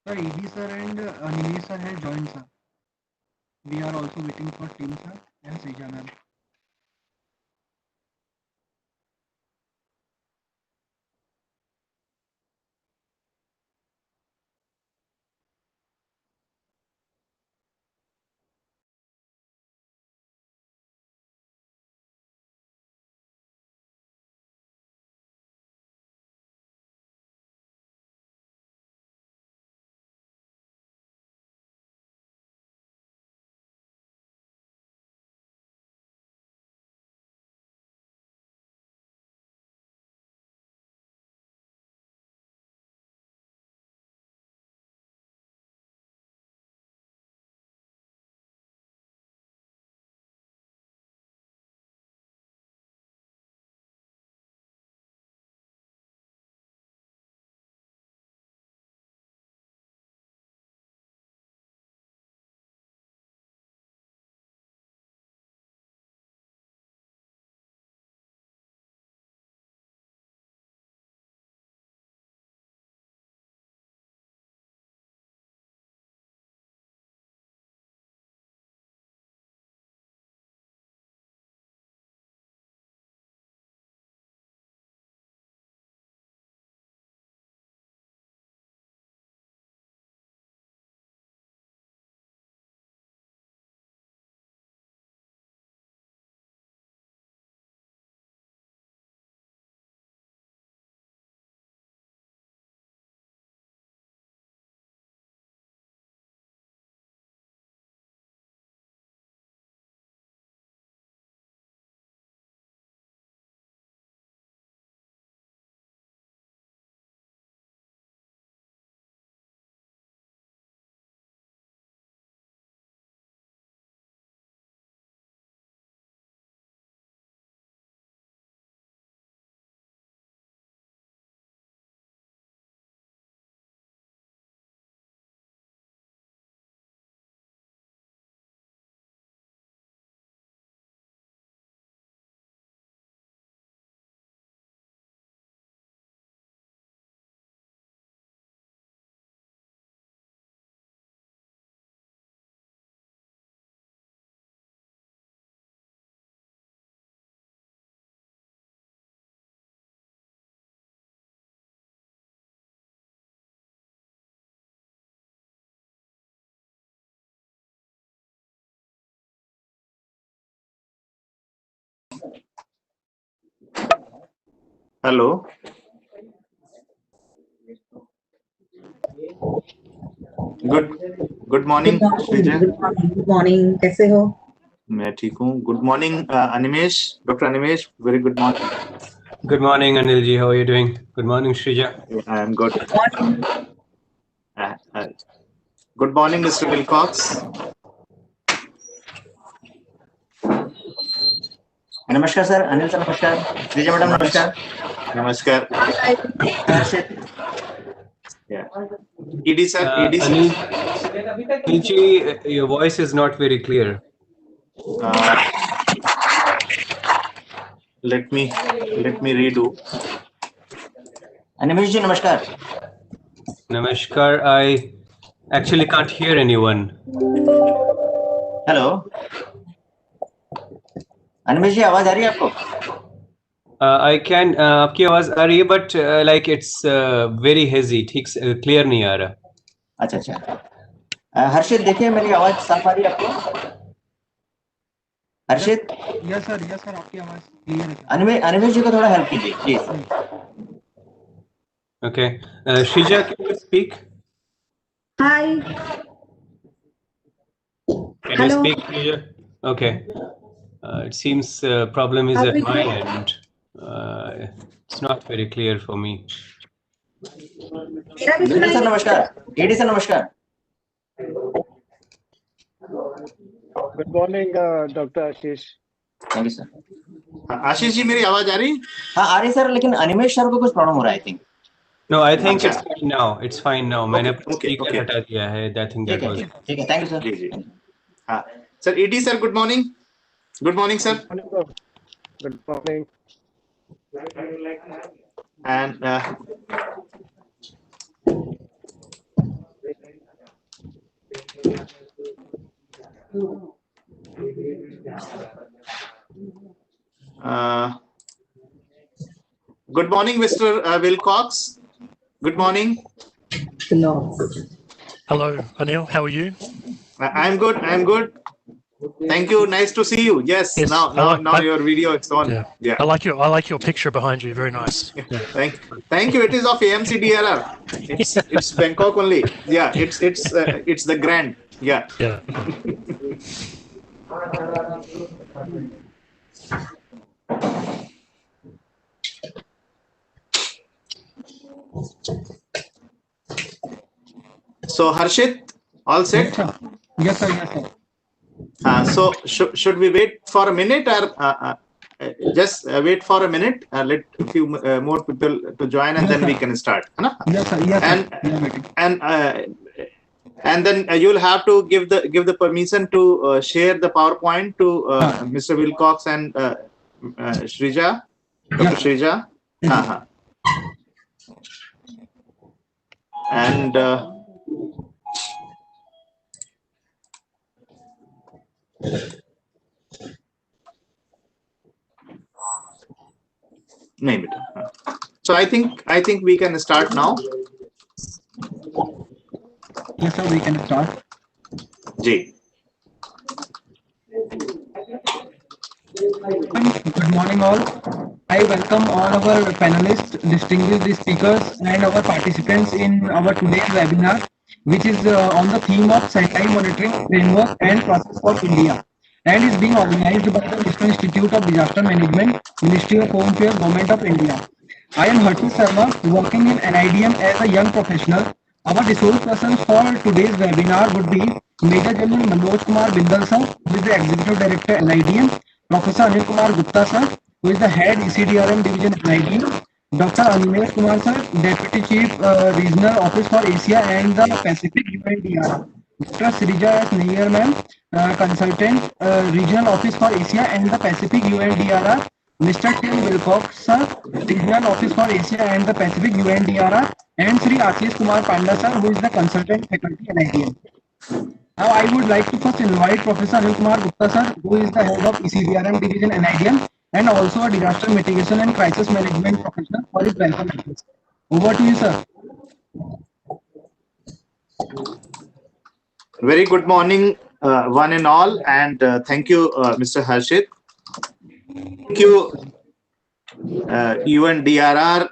Sir, ED sir and Nilesh sir has joined, sir. We are also waiting for Tim sir and Seja ma'am. Hello. Good morning, Srijay. Good morning कैसे हो? मैं ठीक हूँ. Good morning, Animesh. Dr. Animesh, very good morning. Good morning, Anilji. How are you doing? Good morning, Shrija. I am good. Good morning, Mr. Wilcox. नमस्कार sir, Anil sir नमस्कार, Sreeja madam नमस्कार. Namaskar. Harshit. Yeah. ED sir, ED sir. Anilji, your voice is not very clear. Let me redo. Animesh ji नमस्कार. Namaskar. I actually can't hear anyone. Hello. Animesh ji आवाज आ रही है आपको? I can. आपकी आवाज आ रही है, but like it's very hazy. ठीक clear नहीं आ रहा. अच्छा अच्छा. हर्षित देखिए मेरी आवाज साफ आ रही है आपको? हर्षित. यस सर आपकी आवाज क्लियर है. अनिमेश जी को थोड़ा हेल्प कीजिए please. Okay. Shrija, can you speak? Hi. Can Hello. you speak, Shrija? Okay. It seems problem is at my end. It's not very clear for me. मेरा भी ईडी सर नमस्कार. ED sir नमस्कार. Good morning doctor Ashish. Thank you sir. Ashish ji मेरी आवाज आ रही? हाँ आ रही सर, लेकिन अनिमेश सर को कुछ प्रॉब्लम हो रहा है I think. No, I think it's fine now. It's fine now. मैंने Okay. हटा दिया है. I think that was. ठीक है. Thank you sir. जी. हाँ. Sir, ED sir, good morning. Good morning, sir. Good morning. And Good morning, Mr. Wilcox. Good morning. Hello. Hello, Anil. How are you? I'm good. I'm good. Thank you. Nice to see you. Yes. Yes, Now your video is on. Yeah. I like your picture behind you. Very nice. Yeah. Thank you. It is of AMC DLR. It's Bangkok only. Yeah. It's the Grand. Yeah. Yeah. So Harshit, all set? Yes, sir. Yes, sir. So should we wait for a minute or just wait for a minute? Let a few more people to join, and Yes, then sir. we can start. Yes, sir. Yes, sir. We are waiting. And then you'll have to give the permission to share the PowerPoint to Mr. Wilcox and Shrija, Dr. Yes, sir. Shrija. And name it. So I think we can start now. Yes, sir. We can start. Jay. Good morning, all. I welcome all our panelists, distinguished speakers, and our participants in our today's webinar, which is on the theme of Sendai Monitoring Framework and Process for India, and is being organized by the National Institute of Disaster Management, Ministry of Home Affairs, Government of India. I am Harshit Sharma, working in NIDM as a young professional. Our resource persons for today's webinar would be Major General Manoj Kumar Bindal sir, who is the Executive Director NIDM, Professor Anil Kumar Gupta sir, who is the Head ECDRM Division NIDM, Dr. Animesh Kumar sir, Deputy Chief Regional Office for Asia and the Pacific UNDR, Dr. Srija S. Nair ma'am, Consultant Regional Office for Asia and the Pacific UNDRR, Mr. Tim Wilcox sir, Regional Office for Asia and the Pacific UNDRR, and Sri Ashish Kumar Panda sir, who is the Consultant Faculty NIDM. Now I would like to first invite Professor Anil Kumar Gupta sir, who is the head of ECDRM division NIDM and also a disaster mitigation and crisis management professional, for his welcome address. Over to you, sir. Very good morning, one and all, and thank you, Mr. Harshit. Thank you, UNDRR,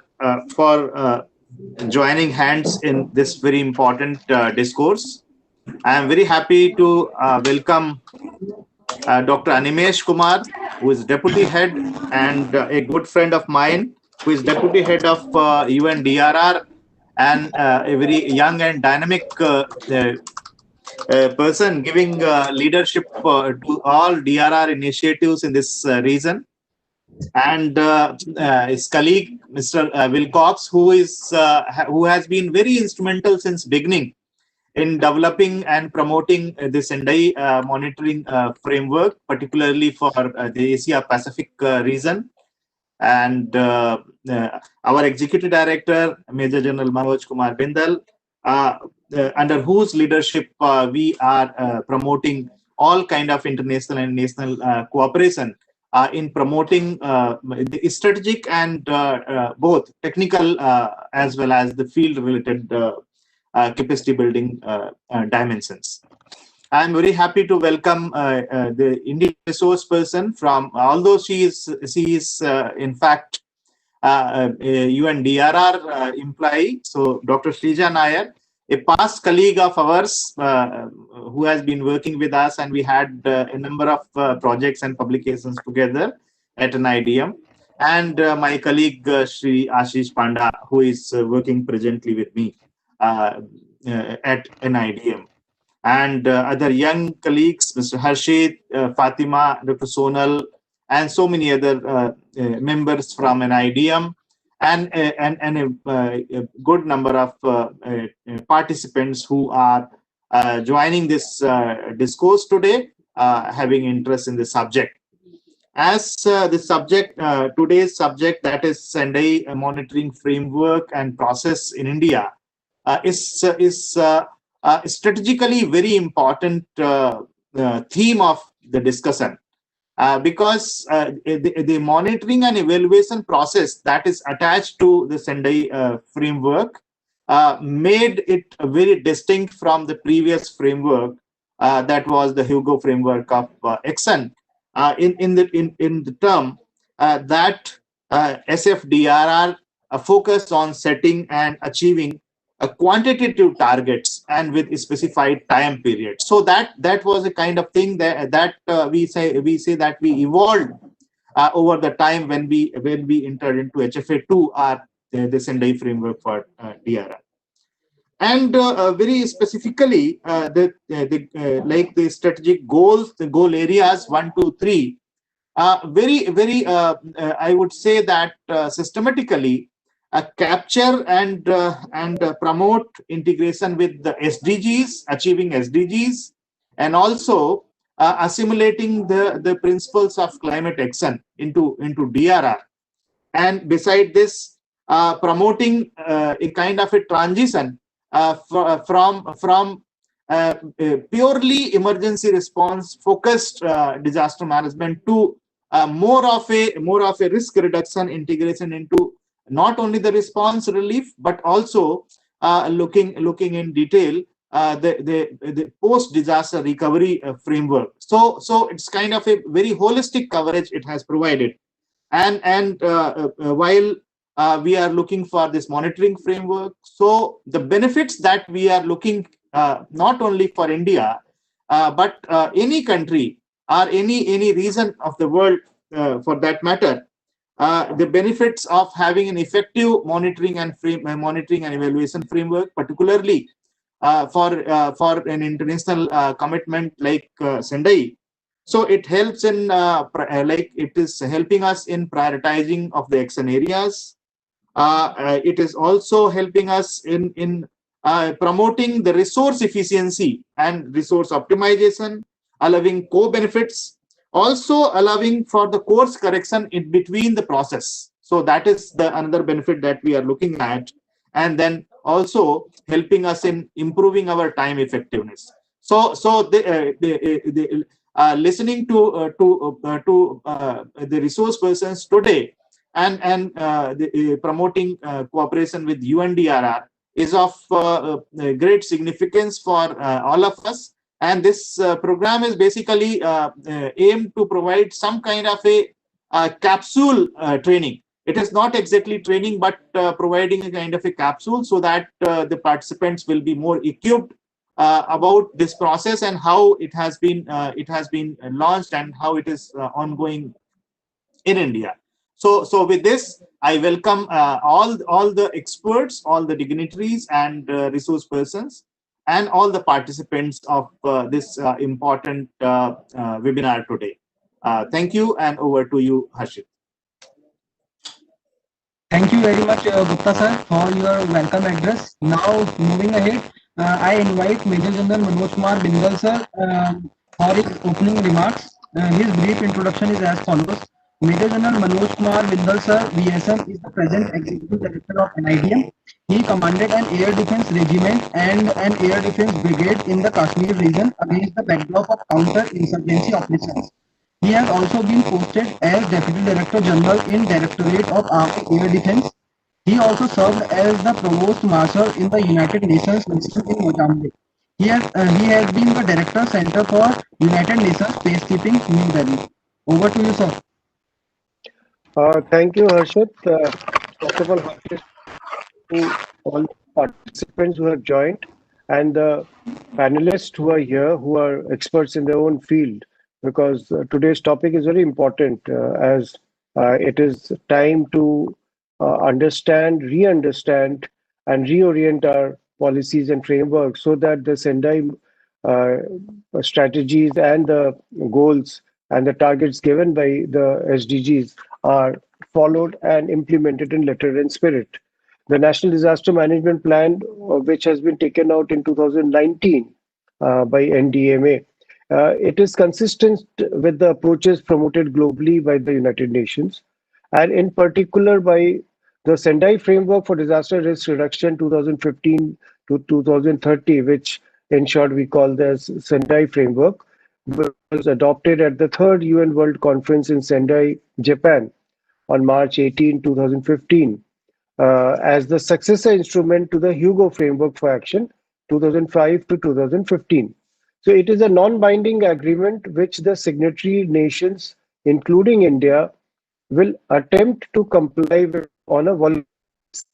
for joining hands in this very important discourse. I am very happy to welcome Dr. Animesh Kumar, who is Deputy Head and a good friend of mine, who is Deputy Head of UNDRR and a very young and dynamic person giving leadership to all DRR initiatives in this region. And his colleague, Mr. Wilcox, who has been very instrumental since beginning in developing and promoting the Sendai monitoring framework, particularly for the Asia Pacific region. And our Executive Director, Major General Manoj Kumar Bindal, under whose leadership we are promoting all kind of international and national cooperation in promoting the strategic and both technical as well as the field related capacity building dimensions. I'm very happy to welcome the Indian resource person from, although she is in fact a UNDRR employee. So Dr. Srija Nair, a past colleague of ours who has been working with us, and we had a number of projects and publications together at NIDM. And my colleague Sri Ashish Panda, who is working presently with me at NIDM. And other young colleagues, Mr. Harshit, Fatima, Dr. Sonal, and so many other members from NIDM, and a good number of participants who are joining this discourse today, having interest in the subject. As the subject, today's subject, that is Sendai monitoring framework and process in India, is strategically very important theme of the discussion. Because the monitoring and evaluation process that is attached to the Sendai framework made it very distinct from the previous framework that was the Hugo framework of Exxon in the term that SFDRR focused on setting and achieving quantitative targets and with a specified time period. So that was a kind of thing that we say that we evolved over the time when we entered into HFA2 or the Sendai framework for DRR. And very specifically, like the strategic goals, the goal areas 1, 2, 3, very I would say that systematically capture and promote integration with the SDGs, achieving SDGs, and also assimilating the principles of climate action into DRR. And beside this, promoting a kind of a transition from purely emergency response focused disaster management to more of a risk reduction integration into not only the response relief but also looking in detail the post disaster recovery framework. So it's kind of a very holistic coverage it has provided. And while we are looking for this monitoring framework, so the benefits that we are looking not only for India but any country or any region of the world for that matter, the benefits of having an effective monitoring and evaluation framework, particularly for an international commitment like Sendai. So it helps in like it is helping us in prioritizing of the action areas. It is also helping us in promoting the resource efficiency and resource optimization, allowing co-benefits, also allowing for the course correction in between the process. So that is the another benefit that we are looking at, and then also helping us in improving our time effectiveness. So listening to the resource persons today and promoting cooperation with UNDRR is of great significance for all of us. And this program is basically aimed to provide some kind of a capsule training. It is not exactly training, but providing a kind of a capsule so that the participants will be more equipped about this process and how it has been launched and how it is ongoing in India. So with this, I welcome all the experts, all the dignitaries and resource persons, and all the participants of this important webinar today. Thank you, and over to you, Harshit. Thank you very much, Gupta sir, for your welcome address. Now, moving ahead, I invite Major General Manoj Kumar Bindal sir for his opening remarks. His brief introduction is as follows. Major General Manoj Kumar Bindal sir, VSM, is the present Executive Director of NIDM. He commanded an air defense regiment and an air defense brigade in the Kashmir region against the backdrop of counter-insurgency operations. He has also been posted as Deputy Director General in Directorate of Army Air Defense. He also served as the Provost Marshal in the United Nations mission in Mozambique. He has been the Director Center for United Nations Peacekeeping, New Delhi. Over to you, sir. Thank you, Harshit. First of all, Harshit, to all participants who have joined and the panelists who are here, who are experts in their own field, because today's topic is very important as it is time to understand, re-understand, and reorient our policies and frameworks so that the Sendai strategies and the goals and the targets given by the SDGs are followed and implemented in letter and spirit. The National Disaster Management Plan, which has been taken out in 2019 by NDMA, it is consistent with the approaches promoted globally by the United Nations, and in particular by the Sendai Framework for Disaster Risk Reduction 2015 to 2030, which in short we call this Sendai Framework, was adopted at the third UN World Conference in Sendai, Japan on March 18, 2015, as the successor instrument to the Hugo Framework for Action 2005 to 2015. So it is a non-binding agreement which the signatory nations, including India, will attempt to comply with on a voluntary basis.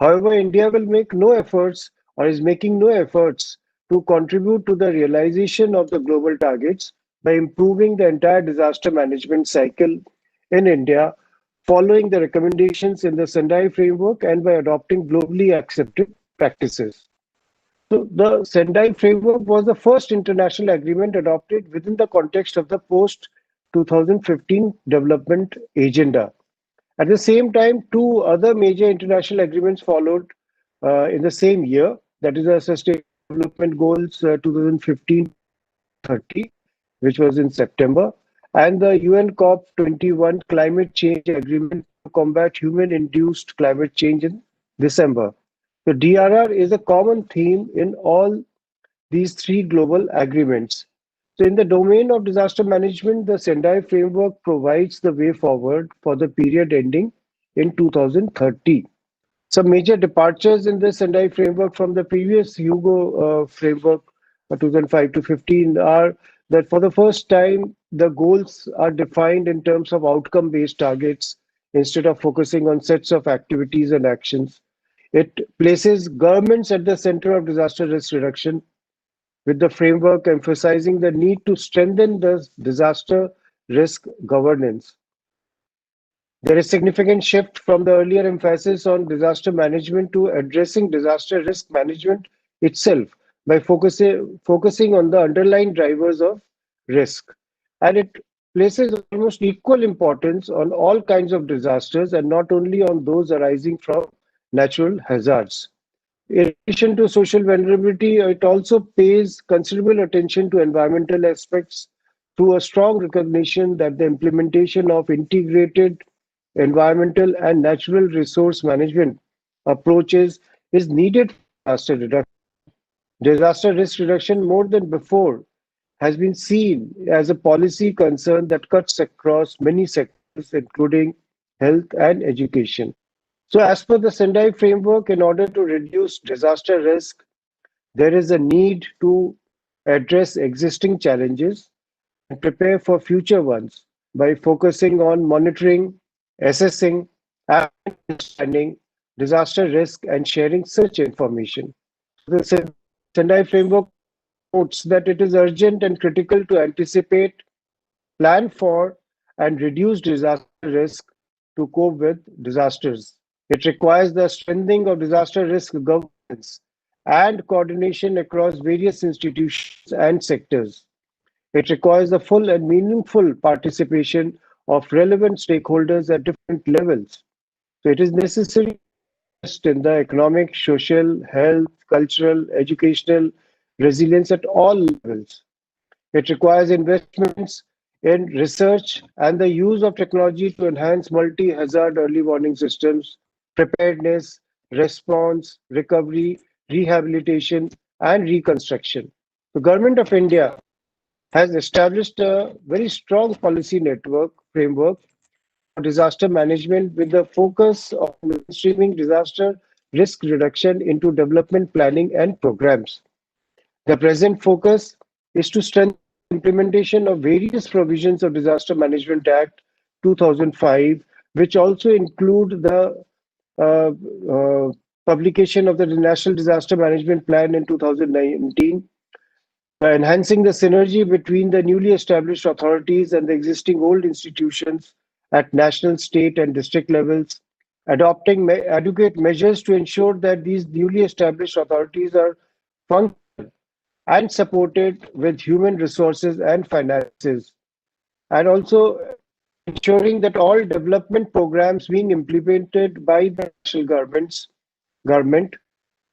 However, India will make no efforts or is making no efforts to contribute to the realization of the global targets by improving the entire disaster management cycle in India, following the recommendations in the Sendai Framework and by adopting globally accepted practices. So the Sendai Framework was the first international agreement adopted within the context of the post-2015 development agenda. At the same time, two other major international agreements followed in the same year, that is the Sustainable Development Goals 2015-30, which was in September, and the UN COP21 Climate Change Agreement to combat human-induced climate change in December. So DRR is a common theme in all these three global agreements. So in the domain of disaster management, the Sendai Framework provides the way forward for the period ending in 2030. Some major departures in the Sendai Framework from the previous Hugo Framework 2005 to 15 are that for the first time, the goals are defined in terms of outcome-based targets instead of focusing on sets of activities and actions. It places governments at the center of disaster risk reduction, with the framework emphasizing the need to strengthen the disaster risk governance. There is significant shift from the earlier emphasis on disaster management to addressing disaster risk management itself by focusing on the underlying drivers of risk. And it places almost equal importance on all kinds of disasters and not only on those arising from natural hazards. In addition to social vulnerability, it also pays considerable attention to environmental aspects through a strong recognition that the implementation of integrated environmental and natural resource management approaches is needed for disaster reduction. Disaster risk reduction, more than before, has been seen as a policy concern that cuts across many sectors, including health and education. So, as per the Sendai framework, in order to reduce disaster risk, there is a need to address existing challenges and prepare for future ones by focusing on monitoring, assessing, and understanding disaster risk and sharing such information. The Sendai framework notes that it is urgent and critical to anticipate, plan for, and reduce disaster risk to cope with disasters. It requires the strengthening of disaster risk governance and coordination across various institutions and sectors. It requires the full and meaningful participation of relevant stakeholders at different levels. So it is necessary to invest in the economic, social, health, cultural, educational resilience at all levels. It requires investments in research and the use of technology to enhance multi-hazard early warning systems, preparedness, response, recovery, rehabilitation, and reconstruction. The Government of India has established a very strong policy network framework for disaster management with the focus of mainstreaming disaster risk reduction into development planning and programs. The present focus is to strengthen implementation of various provisions of Disaster Management Act 2005, which also include the uh, uh, publication of the National Disaster Management Plan in 2019, enhancing the synergy between the newly established authorities and the existing old institutions at national, state, and district levels, adopting adequate measures to ensure that these newly established authorities are functional and supported with human resources and finances, and also ensuring that all development programs being implemented by the national government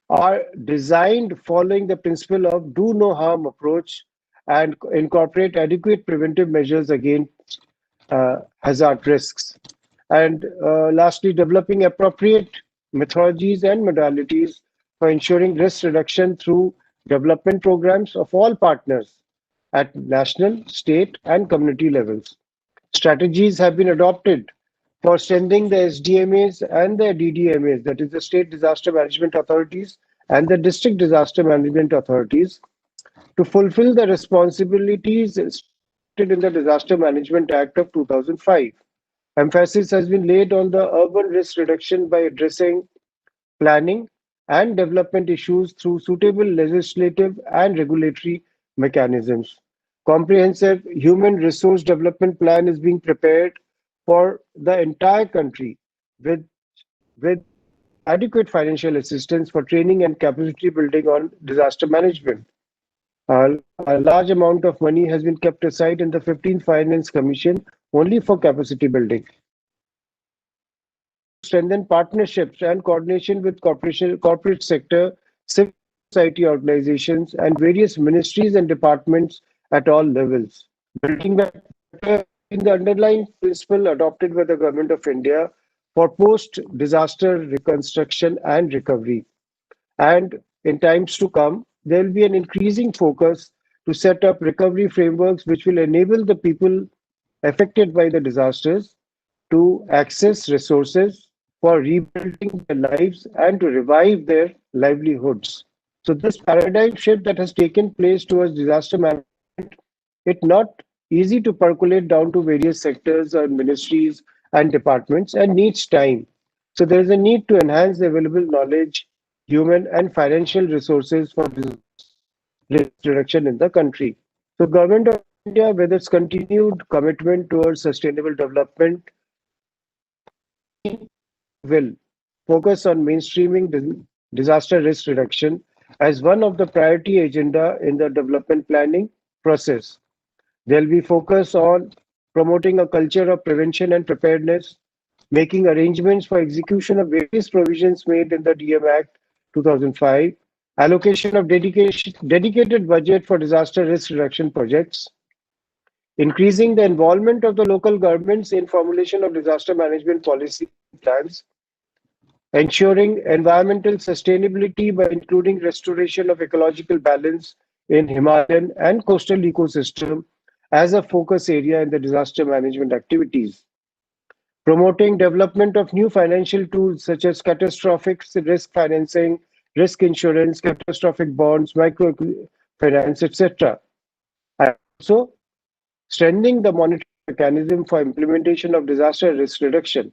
are designed following the principle of do no harm approach and incorporate adequate preventive measures against hazard risks. And lastly, developing appropriate methodologies and modalities for ensuring risk reduction through development programs of all partners at national, state, and community levels. Strategies have been adopted for strengthening the SDMAs and the DDMAs, that is the State Disaster Management Authorities and the District Disaster Management Authorities, to fulfill the responsibilities stated in the Disaster Management Act of 2005. Emphasis has been laid on the urban risk reduction by addressing planning and development issues through suitable legislative and regulatory mechanisms. Comprehensive human resource development plan is being prepared for the entire country with adequate financial assistance for training and capacity building on disaster management. A large amount of money has been kept aside in the 15th Finance Commission only for capacity building. Strengthen partnerships and coordination with corporate sector, civil society organizations, and various ministries and departments at all levels. Building that in the underlying principle adopted by the Government of India for post-disaster reconstruction and recovery. And in times to come, there will be an increasing focus to set up recovery frameworks which will enable the people affected by the disasters to access resources for rebuilding their lives and to revive their livelihoods. So this paradigm shift that has taken place towards disaster management, it's not easy to percolate down to various sectors or ministries and departments and needs time. So there is a need to enhance the available knowledge, human and financial resources for risk reduction in the country. So Government of India, with its continued commitment towards sustainable development, will focus on mainstreaming disaster risk reduction as one of the priority agenda in the development planning process. There will be focus on promoting a culture of prevention and preparedness, making arrangements for execution of various provisions made in the DM Act 2005, allocation of dedicated budget for disaster risk reduction projects, increasing the involvement of the local governments in formulation of disaster management policy plans, ensuring environmental sustainability by including restoration of ecological balance in Himalayan and coastal ecosystem as a focus area in the disaster management activities, promoting development of new financial tools such as catastrophic risk financing, risk insurance, catastrophic bonds, microfinance, etc. And also strengthening the monitoring mechanism for implementation of disaster risk reduction,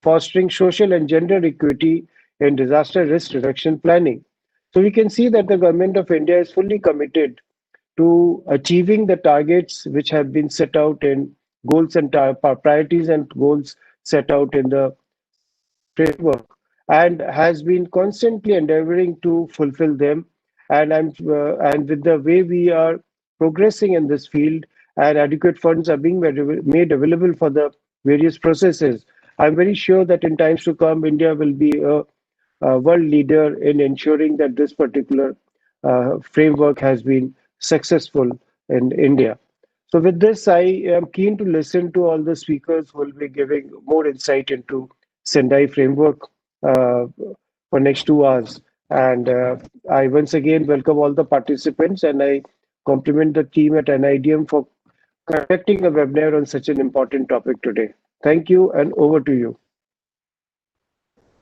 fostering social and gender equity in disaster risk reduction planning. So we can see that the Government of India is fully committed to achieving the targets which have been set out in goals and priorities and goals set out in the framework, and has been constantly endeavoring to fulfill them. And with the way we are progressing in this field and adequate funds are being made available for the various processes, I'm very sure that in times to come, India will be a world leader in ensuring that this particular framework has been successful in India. So with this, I am keen to listen to all the speakers who will be giving more insight into Sendai Framework for next 2 hours. And I once again welcome all the participants, and I compliment the team at NIDM for conducting a webinar on such an important topic today. Thank you, and over to you.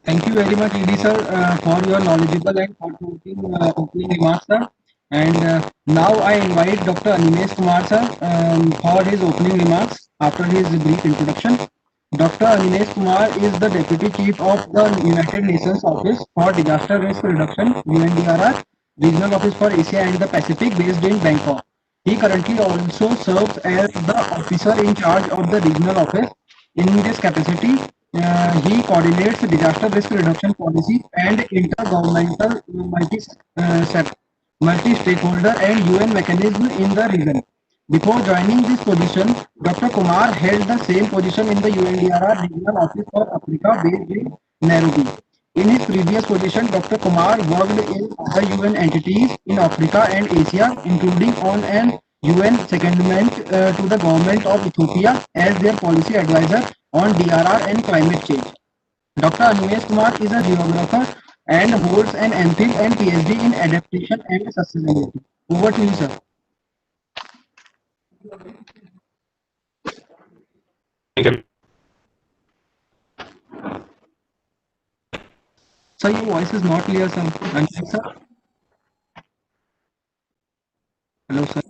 Thank you very much, ED sir, for your knowledgeable and thought-provoking opening remarks, sir. And now I invite Dr. Animesh Kumar sir for his opening remarks after his brief introduction. Dr. Animesh Kumar is the Deputy Chief of the United Nations Office for Disaster Risk Reduction (UNDRR) Regional Office for Asia and the Pacific, based in Bangkok. He currently also serves as the officer in charge of the regional office. In this capacity, he coordinates disaster risk reduction policy and intergovernmental multi-stakeholder and UN mechanism in the region. Before joining this position, Dr. Kumar held the same position in the UNDRR Regional Office for Africa, based in Nairobi. In his previous position, Dr. Kumar worked in other UN entities in Africa and Asia, including on an UN secondment to the government of Ethiopia as their policy advisor on DRR and climate change. Dr. Animesh Kumar is a geographer and holds an MPhil and PhD in adaptation and sustainability. Over to you, sir. Sir, your voice is not clear, sir. Unmute, sir. Hello, sir.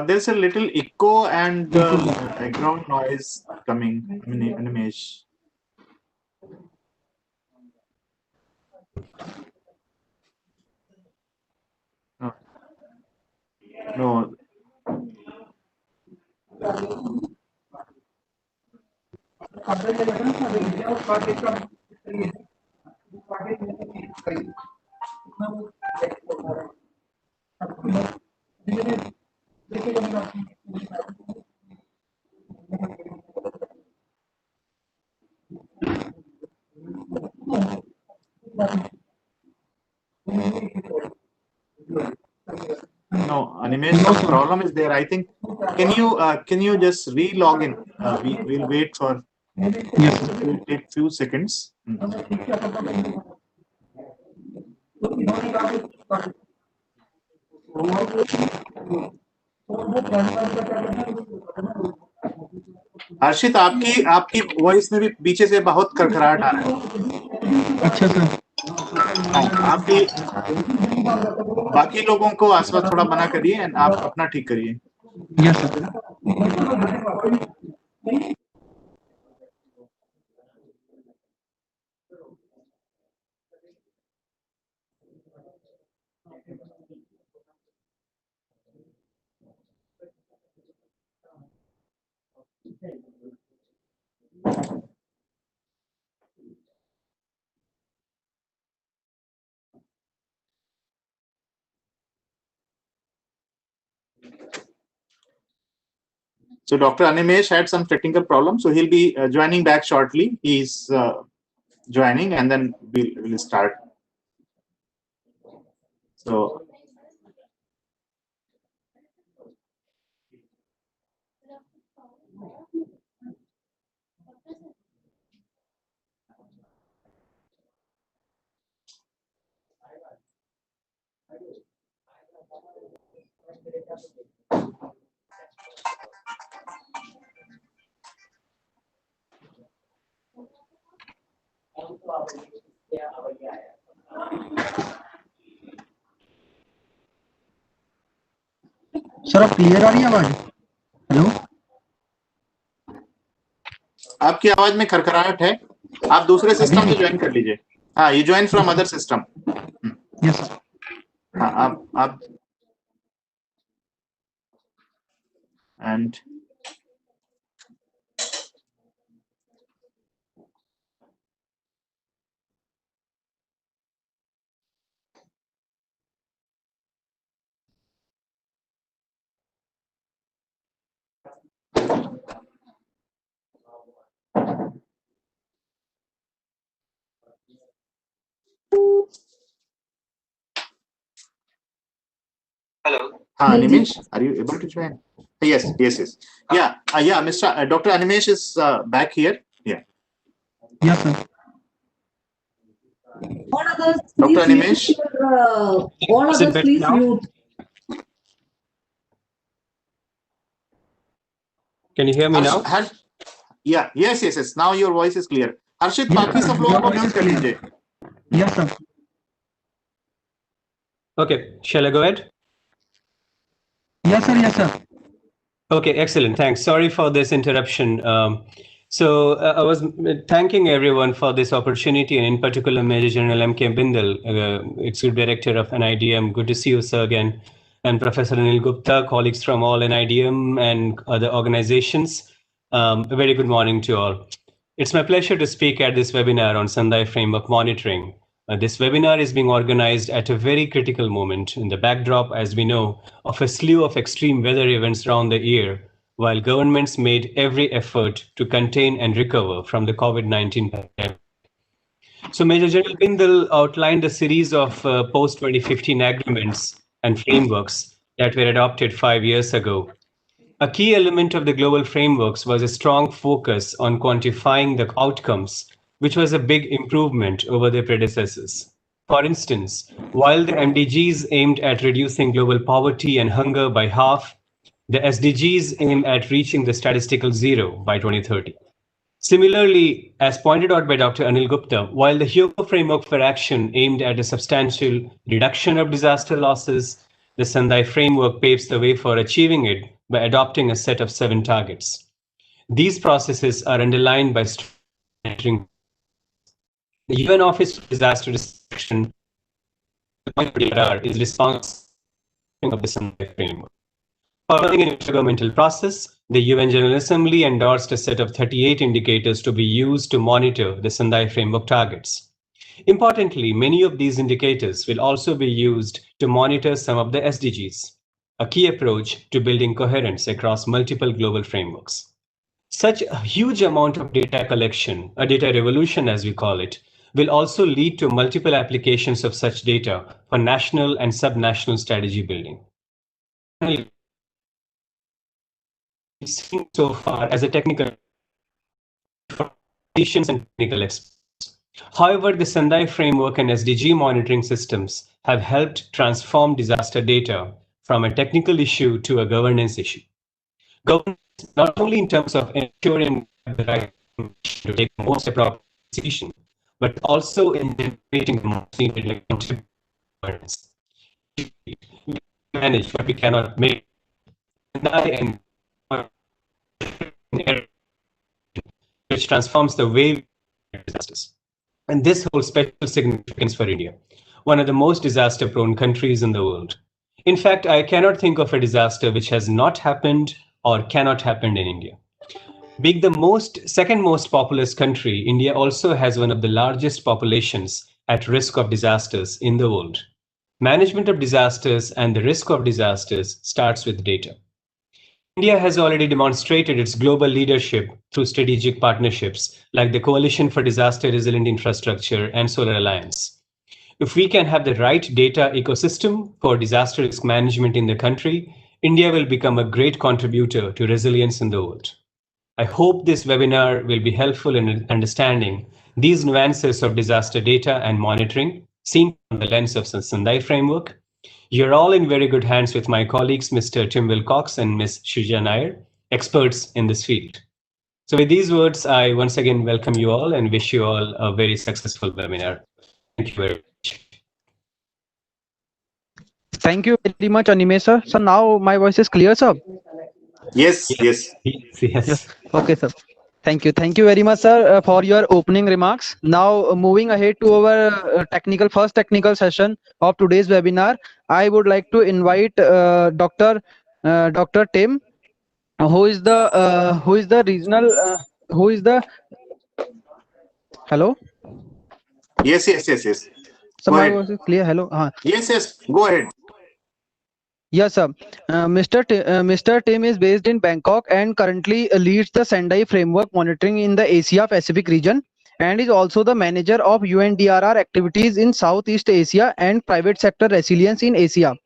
There's a little echo and background noise coming, Animesh. No. No, Animesh, some problem is there. I think. Can you just re-log in? We'll wait for. Yes, sir. It will take few seconds. हर्षित, आपकी voice में भी पीछे से बहुत खड़खड़ाहट आ रहा है। अच्छा sir. आपकी बाकी लोगों को आसपास थोड़ा मना करिए एंड आप अपना ठीक करिए। Yes sir. So Dr. Animesh had some technical problems, so he'll be joining back shortly. He's joining, and then we'll start. So. Sir अब क्लियर आ रही है आवाज? हेलो, आपकी आवाज में खरखराहट है, आप दूसरे सिस्टम से ज्वाइन कर लीजिए। हाँ, you join from other system. Yes sir. हाँ, आप and Hello. Animesh, are you able to join? Yes. Yeah, Mr. Dr. Animesh is back here. Yeah. Yes sir. All others, Dr. please Animesh? mute your, all Is it others, better please now? mute. Can you hear me now? Yeah, yes. Now your voice is clear. हर्षित, बाकी सब लोगों को mute कर लीजिए। Yes sir. Okay, shall I go ahead? Yes sir. Okay, excellent. Thanks. Sorry for this interruption. So I was thanking everyone for this opportunity, and in particular, Major General M.K. Bindal, Executive Director of NIDM. Good to see you, sir, again. And Professor Anil Gupta, colleagues from all NIDM and other organizations. A very good morning to all. It's my pleasure to speak at this webinar on Sendai Framework monitoring. This webinar is being organized at a very critical moment in the backdrop, as we know, of a slew of extreme weather events around the year, while governments made every effort to contain and recover from the COVID-19 pandemic. So Major General Bindal outlined a series of post-2015 agreements and frameworks that were adopted 5 years ago. A key element of the global frameworks was a strong focus on quantifying the outcomes, which was a big improvement over their predecessors. For instance, while the MDGs aimed at reducing global poverty and hunger by half, the SDGs aim at reaching the statistical zero by 2030. Similarly, as pointed out by Dr. Anil Gupta, while the Hyogo Framework for Action aimed at a substantial reduction of disaster losses, the Sendai Framework paves the way for achieving it by adopting a set of 7 targets. These processes are underlined by the UN Office for Disaster Resection is responsible of the Sendai Framework. Following an intergovernmental process, the UN General Assembly endorsed a set of 38 indicators to be used to monitor the Sendai Framework targets. Importantly, many of these indicators will also be used to monitor some of the SDGs, a key approach to building coherence across multiple global frameworks. Such a huge amount of data collection, a data revolution as we call it, will also lead to multiple applications of such data for national and subnational strategy building. Seen so far as a technical politicians and technical experts. However, the Sendai Framework and SDG monitoring systems have helped transform disaster data from a technical issue to a governance issue. Governance not only in terms of ensuring the right to take the most appropriate decision, but also in generating the most needed governance. We manage what we cannot make. And which transforms the way we manage disasters. And this holds special significance for India, one of the most disaster-prone countries in the world. In fact, I cannot think of a disaster which has not happened or cannot happen in India. Being the second most populous country, India also has one of the largest populations at risk of disasters in the world. Management of disasters and the risk of disasters starts with data. India has already demonstrated its global leadership through strategic partnerships like the Coalition for Disaster Resilient Infrastructure and Solar Alliance. If we can have the right data ecosystem for disaster risk management in the country, India will become a great contributor to resilience in the world. I hope this webinar will be helpful in understanding these nuances of disaster data and monitoring seen from the lens of the Sendai Framework. You're all in very good hands with my colleagues, Mr. Tim Wilcox and Ms. Shrija Nair, experts in this field. So with these words, I once again welcome you all and wish you all a very successful webinar. Thank you very much. Thank you very much, Anime sir. So now my voice is clear, sir? Yes, yes. Yes. Okay, sir. Thank you. Thank you very much, sir, for your opening remarks. Now, moving ahead to our first technical session of today's webinar, I would like to invite Dr. Tim, who is the regional, hello? Yes. So Go my ahead. voice is clear. Hello. Yes. Go ahead. Yes, sir. Mr. Tim is based in Bangkok and currently leads the Sendai Framework monitoring in the Asia Pacific region, and is also the manager of UNDRR activities in Southeast Asia and private sector resilience in Asia.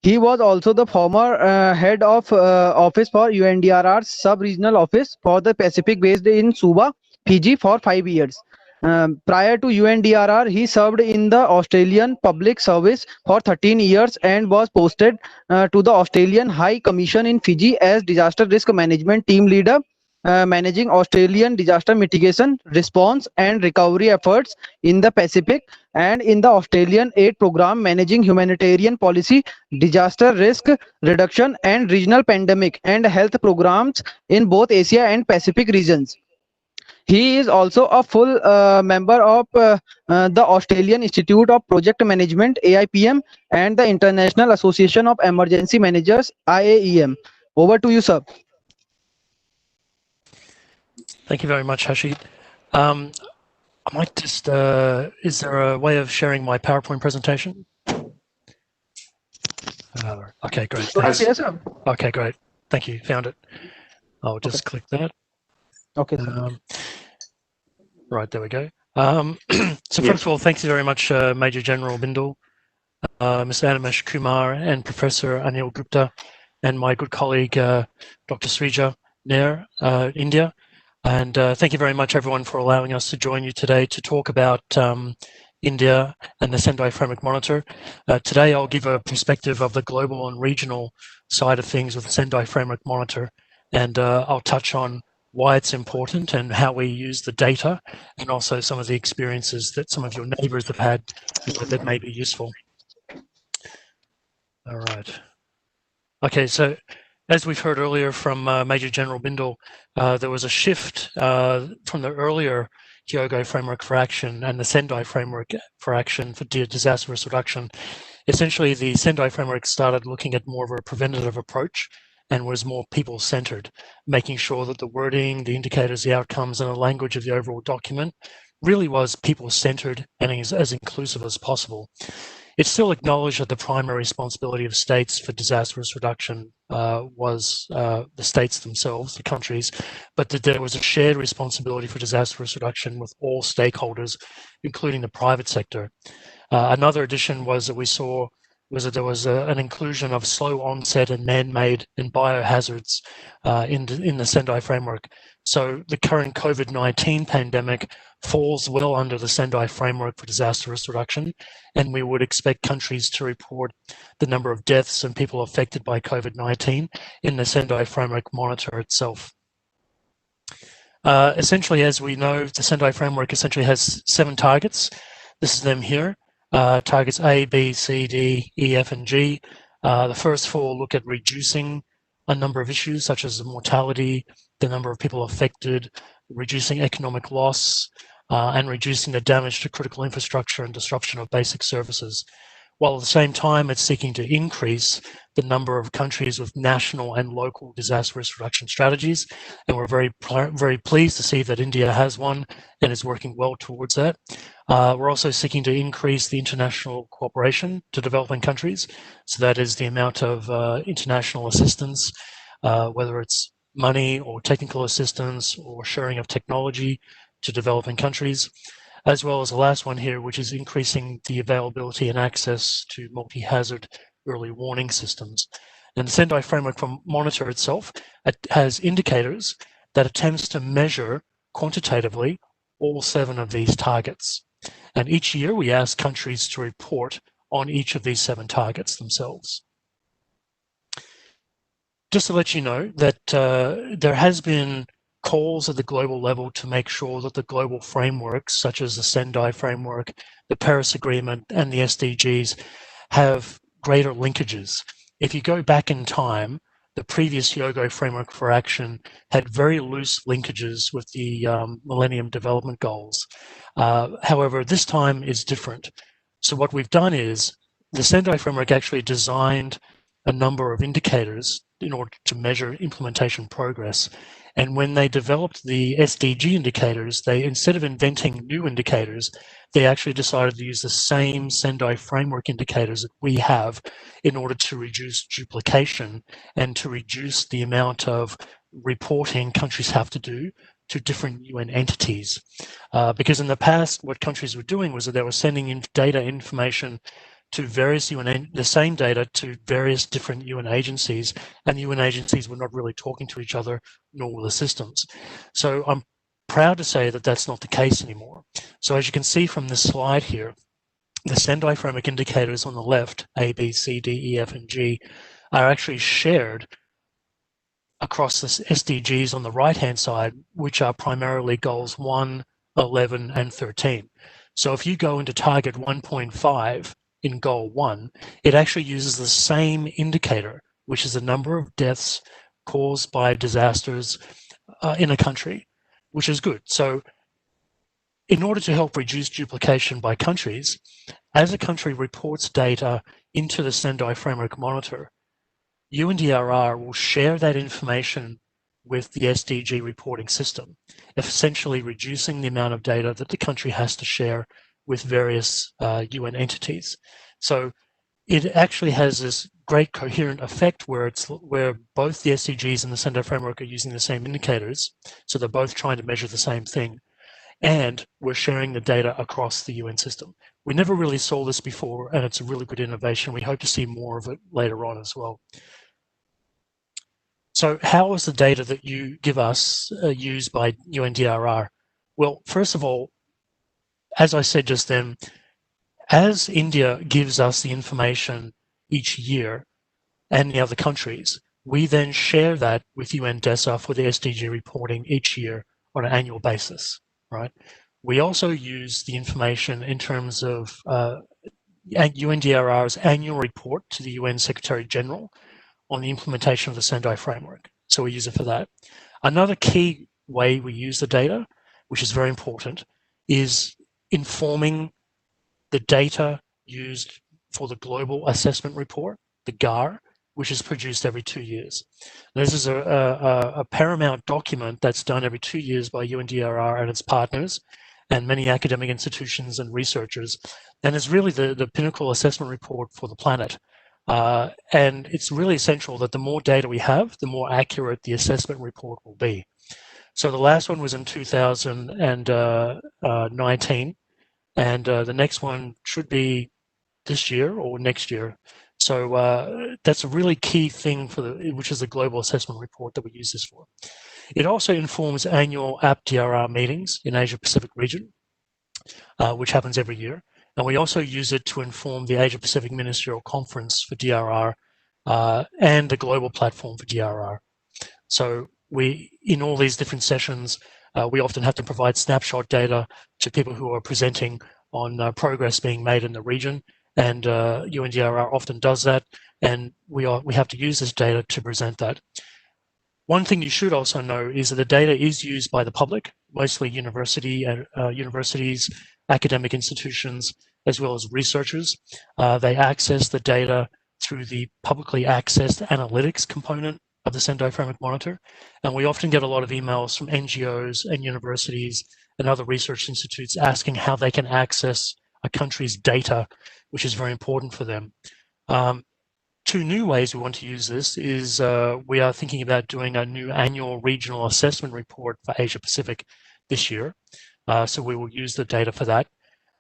He was also the former head of office for UNDRR's sub-regional office for the Pacific based in Suva, Fiji for 5 years. Prior to UNDRR, he served in the Australian Public Service for 13 years and was posted to the Australian High Commission in Fiji as Disaster Risk Management Team Leader, managing Australian disaster mitigation, response and recovery efforts in the Pacific, and in the Australian Aid Program managing humanitarian policy, disaster risk reduction and regional pandemic and health programs in both Asia and Pacific regions. He is also a full member of the Australian Institute of Project Management, AIPM, and the International Association of Emergency Managers, IAEM. Over to you, sir. Thank you very much, Harshit. I might just, is there a way of sharing my PowerPoint presentation? Okay, great. Thanks. Yes, sir. Okay, great. Thank you. Found it. I'll just click that. Okay. Right, there we go. So first of all, thanks very much, Major General Bindal, Mr. Animesh Kumar and Professor Anil Gupta and my good colleague, Dr. Srija Nair, India. And thank you very much, everyone, for allowing us to join you today to talk about India and the Sendai Framework Monitor. Today, I'll give a perspective of the global and regional side of things with the Sendai Framework Monitor, and I'll touch on why it's important and how we use the data, and also some of the experiences that some of your neighbors have had that may be useful. All right. Okay, so as we've heard earlier from Major General Bindal, there was a shift from the earlier Hyogo Framework for Action and the Sendai Framework for Action for disaster risk reduction. Essentially, the Sendai Framework started looking at more of a preventative approach and was more people-centered, making sure that the wording, the indicators, the outcomes, and the language of the overall document really was people-centered and as inclusive as possible. It still acknowledged that the primary responsibility of states for disaster risk reduction was the states themselves, the countries, but that there was a shared responsibility for disaster risk reduction with all stakeholders, including the private sector. Another addition was that we saw was that there was an inclusion of slow onset and man-made and biohazards in the Sendai Framework. So the current COVID-19 pandemic falls well under the Sendai Framework for disaster risk reduction, and we would expect countries to report the number of deaths and people affected by COVID-19 in the Sendai Framework Monitor itself. Essentially, as we know, the Sendai Framework essentially has 7 targets. This is them here. Targets A, B, C, D, E, F, and G. The first 4 look at reducing a number of issues such as the mortality, the number of people affected, reducing economic loss, and reducing the damage to critical infrastructure and disruption of basic services. While at the same time, it's seeking to increase the number of countries with national and local disaster risk reduction strategies. And we're very pleased to see that India has one and is working well towards that. We're also seeking to increase the international cooperation to developing countries. So that is the amount of international assistance, whether it's money or technical assistance or sharing of technology to developing countries, as well as the last one here, which is increasing the availability and access to multi-hazard early warning systems. And the Sendai Framework for Monitor itself has indicators that attempts to measure quantitatively all 7 of these targets. And each year we ask countries to report on each of these 7 targets themselves. Just to let you know that there has been calls at the global level to make sure that the global frameworks, such as the Sendai Framework, the Paris Agreement, and the SDGs, have greater linkages. If you go back in time, the previous Hyogo Framework for Action had very loose linkages with the Millennium Development Goals. However, this time is different. So what we've done is the Sendai Framework actually designed a number of indicators in order to measure implementation progress. And when they developed the SDG indicators, they, instead of inventing new indicators, they actually decided to use the same Sendai Framework indicators that we have in order to reduce duplication and to reduce the amount of reporting countries have to do to different UN entities. Because in the past, what countries were doing was that they were sending in data information to various UN, the same data to various different UN agencies, and the UN agencies were not really talking to each other, nor were the systems. So I'm proud to say that that's not the case anymore. So as you can see from this slide here, the Sendai Framework indicators on the left, A, B, C, D, E, F, and G, are actually shared across the SDGs on the right-hand side, which are primarily goals 1, 11, and 13. So if you go into target 1.5, in goal 1, it actually uses the same indicator, which is the number of deaths caused by disasters in a country, which is good. So in order to help reduce duplication by countries, as a country reports data into the Sendai Framework Monitor, UNDRR will share that information with the SDG reporting system, essentially reducing the amount of data that the country has to share with various UN entities. So it actually has this great coherent effect where both the SDGs and the Sendai Framework are using the same indicators, so they're both trying to measure the same thing, and we're sharing the data across the UN system. We never really saw this before, and it's a really good innovation. We hope to see more of it later on as well. So how is the data that you give us used by UNDRR? Well, first of all, as I said just then, as India gives us the information each year and the other countries, we then share that with UNDESA for the SDG reporting each year on an annual basis, right? We also use the information in terms of UNDRR's annual report to the UN Secretary General on the implementation of the Sendai Framework. So we use it for that. Another key way we use the data, which is very important, is informing the data used for the Global Assessment Report, the GAR, which is produced every 2 years. This is a paramount document that's done every 2 years by UNDRR and its partners and many academic institutions and researchers. And it's really the pinnacle assessment report for the planet. And it's really essential that the more data we have, the more accurate the assessment report will be. So the last one was in 2019, and the next one should be this year or next year. So that's a really key thing for which is the global assessment report that we use this for. It also informs annual APDRR meetings in Asia Pacific region, which happens every year. And we also use it to inform the Asia Pacific Ministerial Conference for DRR and the global platform for DRR. So in all these different sessions, we often have to provide snapshot data to people who are presenting on progress being made in the region, and UNDRR often does that, and we have to use this data to present that. One thing you should also know is that the data is used by the public, mostly universities, academic institutions, as well as researchers. They access the data through the publicly accessed analytics component of the Sendai Framework Monitor. And we often get a lot of emails from NGOs and universities and other research institutes asking how they can access a country's data, which is very important for them. Two new ways we want to use this is we are thinking about doing a new annual regional assessment report for Asia Pacific this year. So we will use the data for that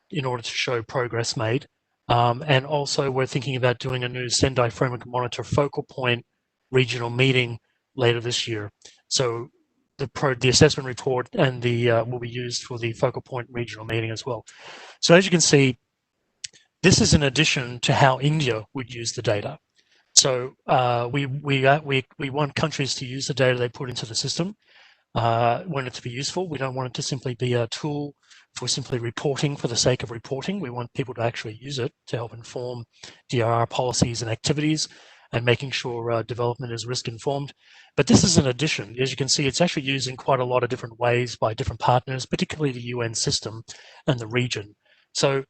in order to show progress made. And also we're thinking about doing a new Sendai Framework Monitor focal point regional meeting later this year. So the assessment report and the will be used for the focal point regional meeting as well. So as you can see, this is in addition to how India would use the data. So we want countries to use the data they put into the system. Want it to be useful. We don't want it to simply be a tool for simply reporting for the sake of reporting. We want people to actually use it to help inform DRR policies and activities and making sure development is risk informed. But this is an addition. As you can see, it's actually used in quite a lot of different ways by different partners, particularly the UN system and the region. So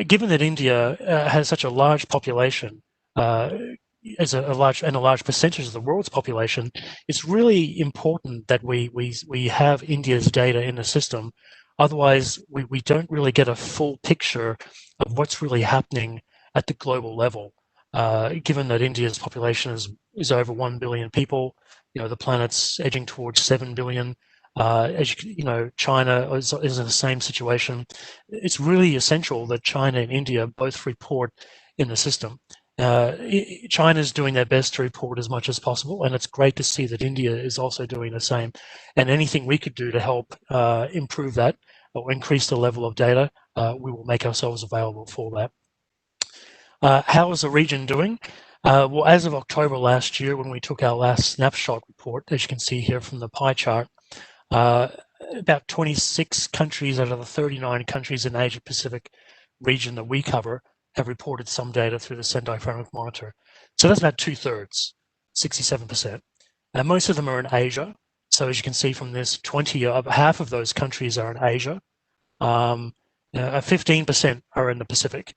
given that India has such a large population, as a large percentage of the world's population, it's really important that we have India's data in the system. Otherwise, we don't really get a full picture of what's really happening at the global level. Given that India's population is over 1 billion people, the planet's edging towards 7 billion. As you know, China is in the same situation. It's really essential that China and India both report in the system. China is doing their best to report as much as possible, and it's great to see that India is also doing the same. And anything we could do to help improve that or increase the level of data, we will make ourselves available for that. How is the region doing? Well, as of October last year, when we took our last snapshot report, as you can see here from the pie chart, about 26 countries out of the 39 countries in the Asia Pacific region that we cover have reported some data through the Sendai Framework Monitor. So that's about 2/3, 67%. And most of them are in Asia. So as you can see from this, half of those countries are in Asia. 15% are in the Pacific.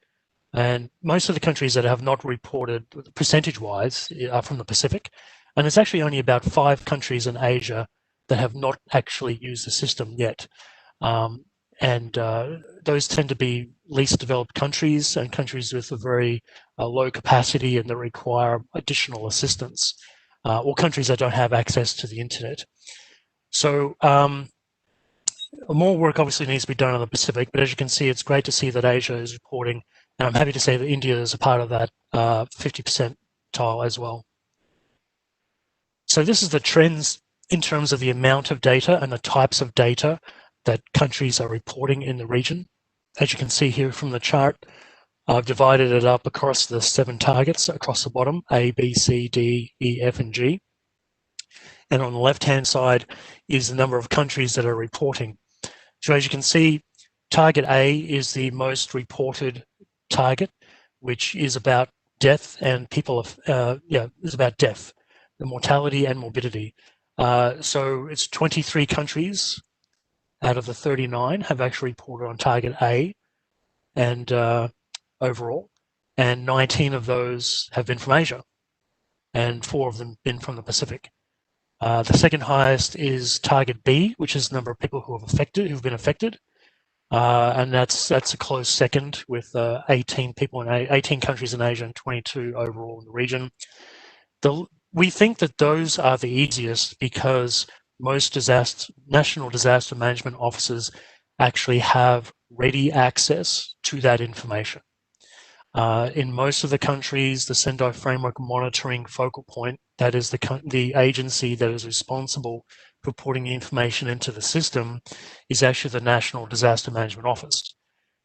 And most of the countries that have not reported percentage-wise are from the Pacific. And it's actually only about 5 countries in Asia that have not actually used the system yet. Those tend to be least developed countries and countries with a very low capacity and that require additional assistance, or countries that don't have access to the internet. So more work obviously needs to be done on the Pacific, but as you can see, it's great to see that Asia is reporting, and I'm happy to say that India is a part of that 50% tile as well. So this is the trends in terms of the amount of data and the types of data that countries are reporting in the region. As you can see here from the chart, I've divided it up across the 7 targets across the bottom, A, B, C, D, E, F, and G. And on the left-hand side is the number of countries that are reporting. So as you can see, target A is the most reported target, which is about death and people is about death, the mortality and morbidity. So it's 23 countries out of the 39 have actually reported on target A, and overall, and 19 of those have been from Asia, and 4 of them been from the Pacific. The second highest is target B, which is the number of people who've been affected, and that's a close second with 18 people in 18 countries in Asia and 22 overall in the region. We think that those are the easiest because most national disaster management offices actually have ready access to that information. In most of the countries, the Sendai Framework monitoring focal point, that is the agency that is responsible for putting information into the system, is actually the National Disaster Management Office.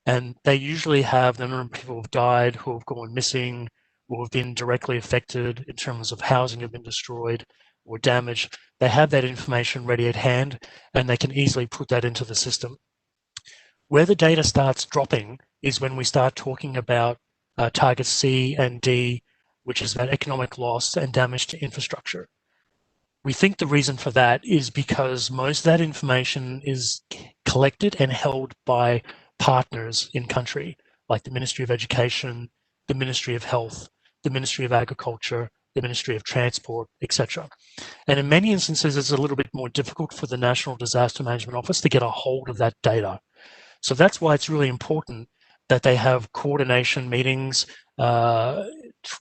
And they usually have the number of people who have died, who have gone missing, who have been directly affected in terms of housing have been destroyed or damaged. They have that information ready at hand, and they can easily put that into the system. Where the data starts dropping is when we start talking about targets C and D, which is about economic loss and damage to infrastructure. We think the reason for that is because most of that information is collected and held by partners in country, like the Ministry of Education, the Ministry of Health, the Ministry of Agriculture, the Ministry of Transport, etc. And in many instances, it's a little bit more difficult for the National Disaster Management Office to get a hold of that data. So that's why it's really important that they have coordination meetings,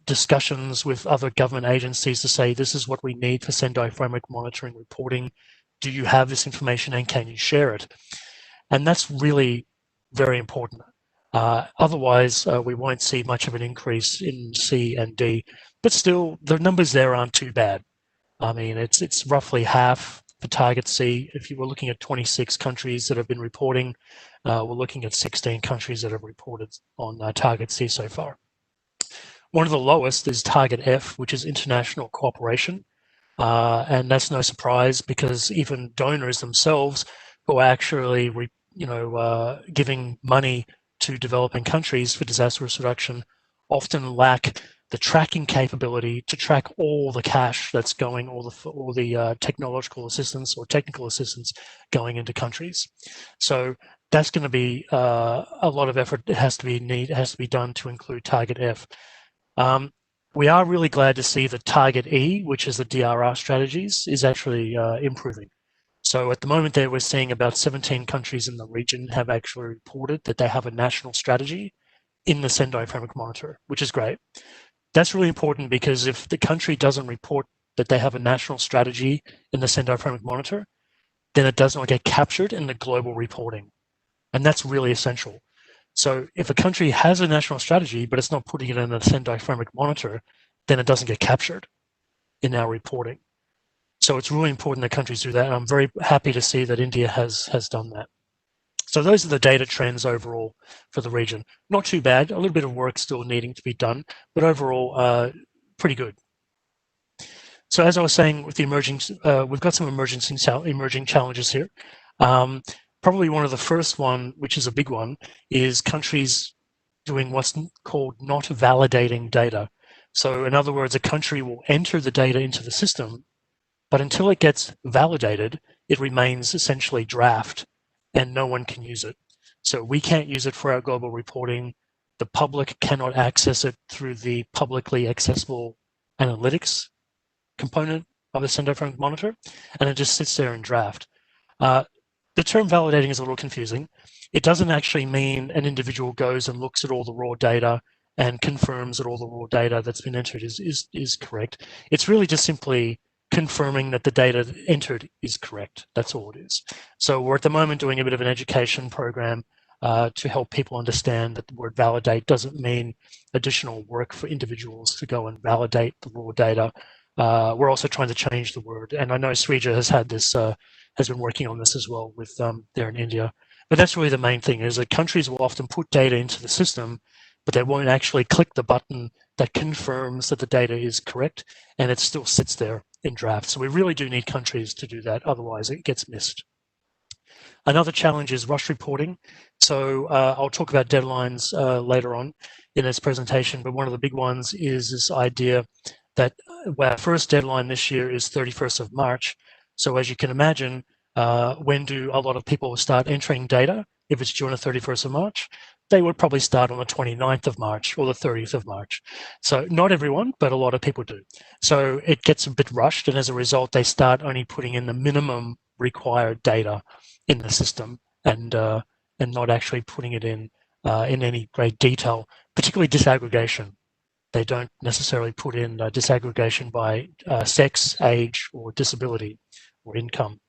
discussions with other government agencies to say, this is what we need for Sendai Framework monitoring reporting. Do you have this information and can you share it? And that's really very important. Otherwise, we won't see much of an increase in C and D, but still the numbers there aren't too bad. I mean, it's roughly half for target C. If you were looking at 26 countries that have been reporting, we're looking at 16 countries that have reported on target C so far. One of the lowest is target F, which is international cooperation. And that's no surprise because even donors themselves who are actually, giving money to developing countries for disaster risk reduction often lack the tracking capability to track all the cash that's going, all the technological assistance or technical assistance going into countries. So that's going to be a lot of effort. It has to be done to include target F. We are really glad to see that target E, which is the DRR strategies, is actually improving. So at the moment there, we're seeing about 17 countries in the region have actually reported that they have a national strategy in the Sendai Framework Monitor, which is great. That's really important because if the country doesn't report that they have a national strategy in the Sendai Framework Monitor, then it does not get captured in the global reporting. And that's really essential. So if a country has a national strategy, but it's not putting it in the Sendai Framework Monitor, then it doesn't get captured in our reporting. So it's really important that countries do that. And I'm very happy to see that India has done that. So those are the data trends overall for the region. Not too bad, a little bit of work still needing to be done, but overall pretty good. So as I was saying with the emerging, we've got some emerging challenges here. Probably one of the first one, which is a big one, is countries doing what's called not validating data. So in other words, a country will enter the data into the system, but until it gets validated, it remains essentially draft and no one can use it. So we can't use it for our global reporting. The public cannot access it through the publicly accessible analytics component of the Sendai Framework Monitor, and it just sits there in draft. The term validating is a little confusing. It doesn't actually mean an individual goes and looks at all the raw data and confirms that all the raw data that's been entered is correct. It's really just simply confirming that the data entered is correct. That's all it is. So we're at the moment doing a bit of an education program to help people understand that the word validate doesn't mean additional work for individuals to go and validate the raw data. We're also trying to change the word, and I know Srija has had this, has been working on this as well with there in India. But that's really the main thing, is that countries will often put data into the system, but they won't actually click the button that confirms that the data is correct, and it still sits there in draft. So we really do need countries to do that, otherwise it gets missed. Another challenge is rush reporting. So I'll talk about deadlines later on in this presentation, but one of the big ones is this idea that our first deadline this year is 31st of March. So as you can imagine, when do a lot of people start entering data? If it's due on the 31st of March, they would probably start on the 29th of March or the 30th of March. So not everyone, but a lot of people do. So it gets a bit rushed, and as a result, they start only putting in the minimum required data in the system, and not actually putting it in any great detail, particularly disaggregation. They don't necessarily put in disaggregation by sex, age, or disability, or income.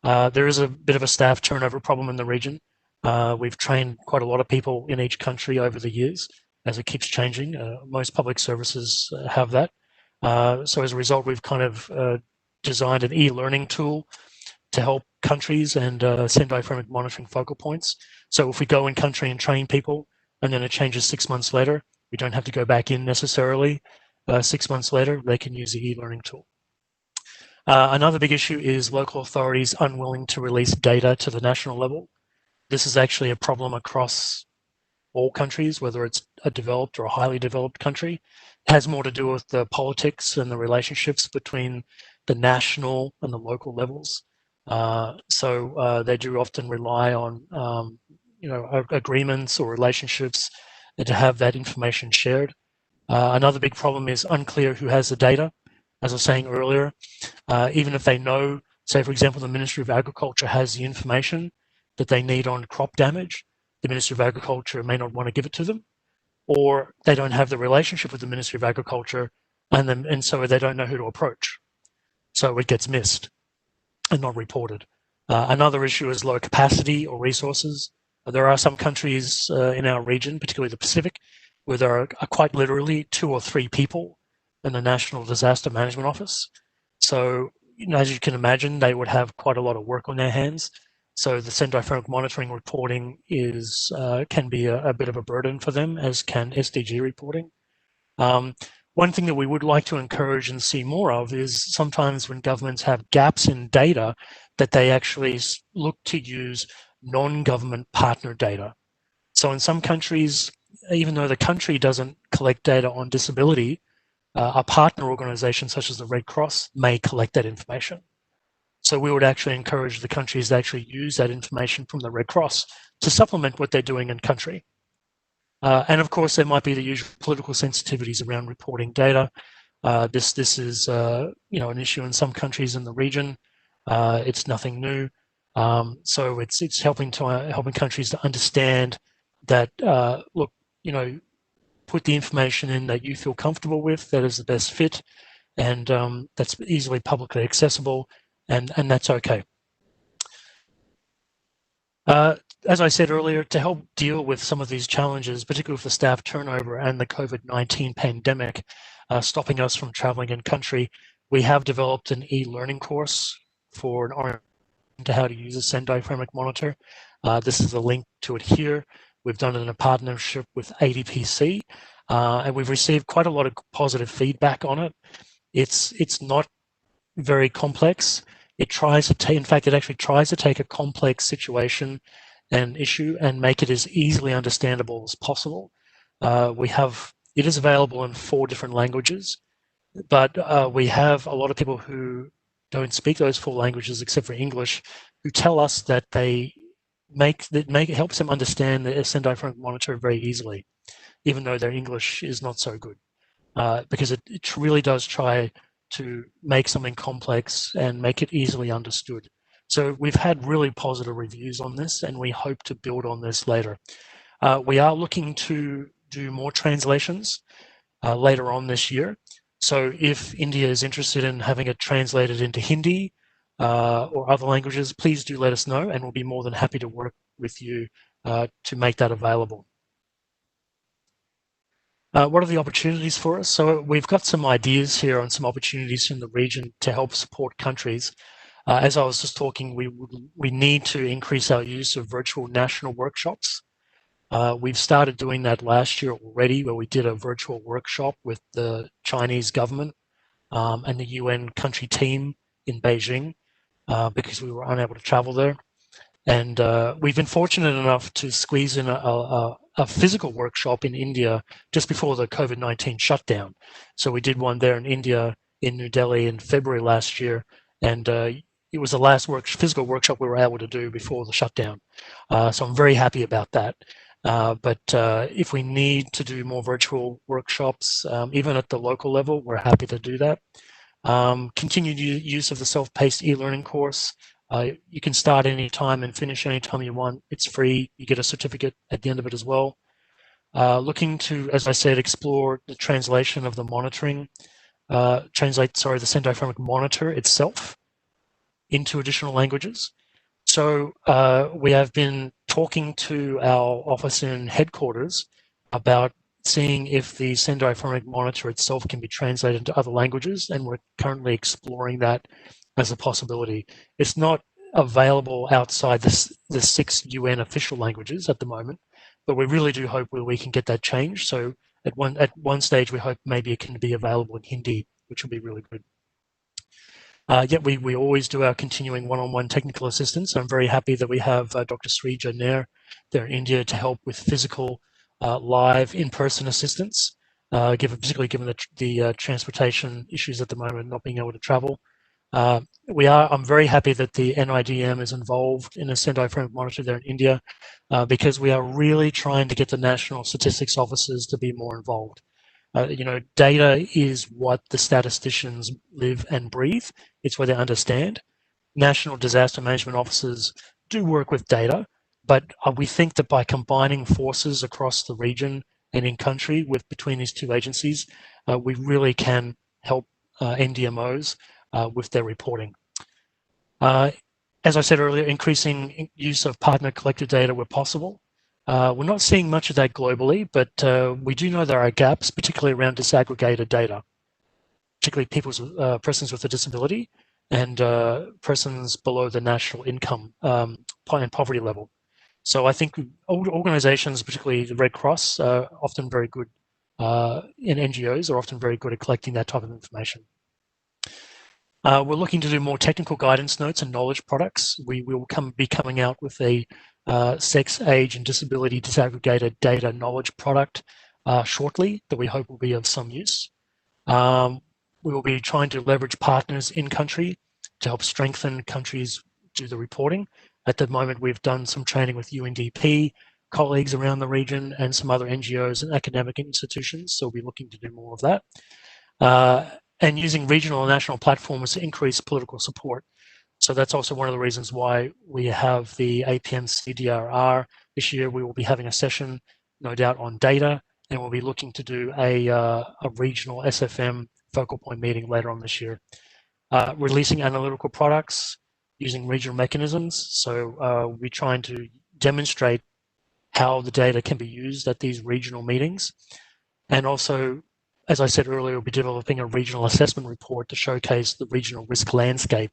There is a bit of a staff turnover problem in the region. We've trained quite a lot of people in each country over the years, as it keeps changing. Most public services have that. So as a result, we've kind of designed an e-learning tool to help countries and Sendai Framework monitoring focal points. So if we go in country and train people, and then it changes 6 months later, we don't have to go back in necessarily 6 months later. They can use the e-learning tool. Another big issue is local authorities unwilling to release data to the national level. This is actually a problem across all countries, whether it's a developed or a highly developed country. It has more to do with the politics and the relationships between the national and the local levels. So they do often rely on agreements or relationships and to have that information shared. Another big problem is unclear who has the data. As I was saying earlier, even if they know, say for example, the Ministry of Agriculture has the information that they need on crop damage, the Ministry of Agriculture may not want to give it to them, or they don't have the relationship with the Ministry of Agriculture, and so they don't know who to approach. So it gets missed and not reported. Another issue is low capacity or resources. There are some countries in our region, particularly the Pacific, where there are quite literally 2 or 3 people in the National Disaster Management Office. So, as you can imagine, they would have quite a lot of work on their hands. So the Sendai Framework monitoring reporting can be a bit of a burden for them, as can SDG reporting. One thing that we would like to encourage and see more of is sometimes when governments have gaps in data, that they actually look to use non-government partner data. So in some countries, even though the country doesn't collect data on disability, a partner organization such as the Red Cross may collect that information. So we would actually encourage the countries to actually use that information from the Red Cross to supplement what they're doing in country. And of course, there might be the usual political sensitivities around reporting data. This is an issue in some countries in the region. It's nothing new. So it's helping countries to understand that look, put the information in that you feel comfortable with, that is the best fit, and that's easily publicly accessible, and that's okay. As I said earlier, to help deal with some of these challenges, particularly with the staff turnover and the COVID-19 pandemic stopping us from traveling in country, we have developed an e-learning course for an orientation to how to use a Sendai Framework monitor. This is a link to it here. We've done it in a partnership with ADPC, and we've received quite a lot of positive feedback on it. It's not very complex. It actually tries to take a complex situation and issue and make it as easily understandable as possible. It is available in 4 different languages, but we have a lot of people who don't speak those 4 languages except for English, who tell us that it helps them understand the Sendai Framework monitor very easily, even though their English is not so good, because it really does try to make something complex and make it easily understood. So we've had really positive reviews on this, and we hope to build on this later. We are looking to do more translations later on this year. So if India is interested in having it translated into Hindi or other languages, please do let us know, and we'll be more than happy to work with you to make that available. What are the opportunities for us? So we've got some ideas here on some opportunities in the region to help support countries. As I was just talking, we need to increase our use of virtual national workshops. We've started doing that last year already, where we did a virtual workshop with the Chinese government and the UN country team in Beijing because we were unable to travel there. And we've been fortunate enough to squeeze in a physical workshop in India just before the COVID-19 shutdown. So we did one there in India, in New Delhi in February last year. And it was the last physical workshop we were able to do before the shutdown. So I'm very happy about that. But if we need to do more virtual workshops, even at the local level, we're happy to do that. Continued use of the self-paced e-learning course. You can start anytime and finish anytime you want. It's free. You get a certificate at the end of it as well. Looking to, as I said, explore the translation of the monitoring, the Sendai Framework monitor itself into additional languages. So we have been talking to our office in headquarters about seeing if the Sendai Framework monitor itself can be translated into other languages, and we're currently exploring that as a possibility. It's not available outside the 6 UN official languages at the moment, but we really do hope we can get that changed. So at one stage, we hope maybe it can be available in Hindi, which will be really good. Yet we always do our continuing one-on-one technical assistance. I'm very happy that we have Dr. Srija Nair there in India to help with physical, live, in-person assistance, particularly given the transportation issues at the moment, not being able to travel. I'm very happy that the NIDM is involved in a Sendai Framework monitor there in India, because we are really trying to get the national statistics officers to be more involved. Data is what the statisticians live and breathe. It's what they understand. National disaster management officers do work with data, but we think that by combining forces across the region and in country between these two agencies, we really can help NDMOs with their reporting. As I said earlier, increasing use of partner collected data where possible. We're not seeing much of that globally, but we do know there are gaps, particularly around disaggregated data, particularly persons with a disability and persons below the national income and poverty level. So I think organizations, particularly the Red Cross, are often very good, and NGOs are often very good at collecting that type of information. We're looking to do more technical guidance notes and knowledge products. We will be coming out with a sex, age, and disability disaggregated data knowledge product shortly that we hope will be of some use. We will be trying to leverage partners in country to help strengthen countries do the reporting. At the moment, we've done some training with UNDP, colleagues around the region, and some other NGOs and academic institutions, so we'll be looking to do more of that. And using regional and national platforms to increase political support. So that's also one of the reasons why we have the APM CDRR. This year we will be having a session, no doubt, on data, and we'll be looking to do a regional SFM focal point meeting later on this year. Releasing analytical products using regional mechanisms. So we'll be trying to demonstrate how the data can be used at these regional meetings. And also, as I said earlier, we'll be developing a regional assessment report to showcase the regional risk landscape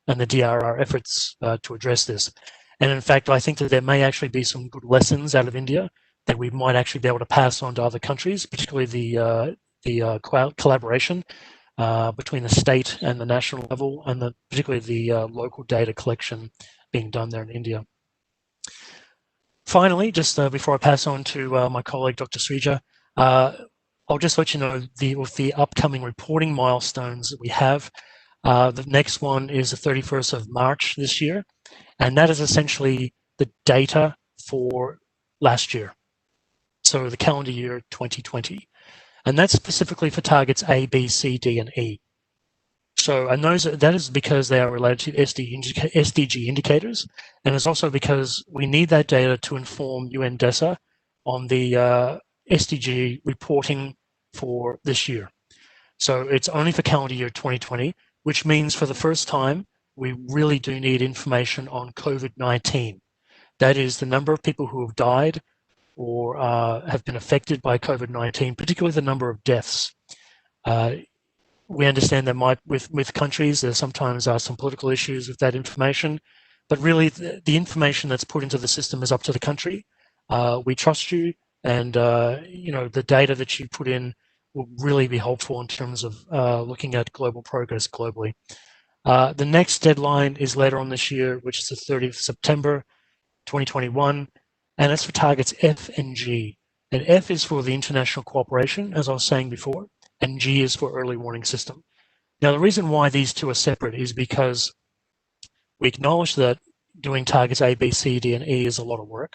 and the DRR efforts to address this. And in fact, I think that there may actually be some good lessons out of India that we might actually be able to pass on to other countries, particularly the collaboration between the state and the national level, and particularly the local data collection being done there in India. Finally, just before I pass on to my colleague, Dr. Srija, I'll just let you know with the upcoming reporting milestones that we have. The next one is the 31st of March this year, and that is essentially the data for last year, so the calendar year 2020. And that's specifically for targets A, B, C, D, and E. So, and that is because they are related to SDG indicators, and it's also because we need that data to inform UNDESA on the SDG reporting for this year. So it's only for calendar year 2020, which means for the first time, we really do need information on COVID-19. That is the number of people who have died or have been affected by COVID-19, particularly the number of deaths. We understand that with countries, there sometimes are some political issues with that information, but really the information that's put into the system is up to the country. We trust you, and the data that you put in will really be helpful in terms of looking at global progress globally. The next deadline is later on this year, which is the 30th of September, 2021, and that's for targets F and G. And F is for the international cooperation, as I was saying before, and G is for early warning system. Now, the reason why these two are separate is because we acknowledge that doing targets A, B, C, D, and E is a lot of work,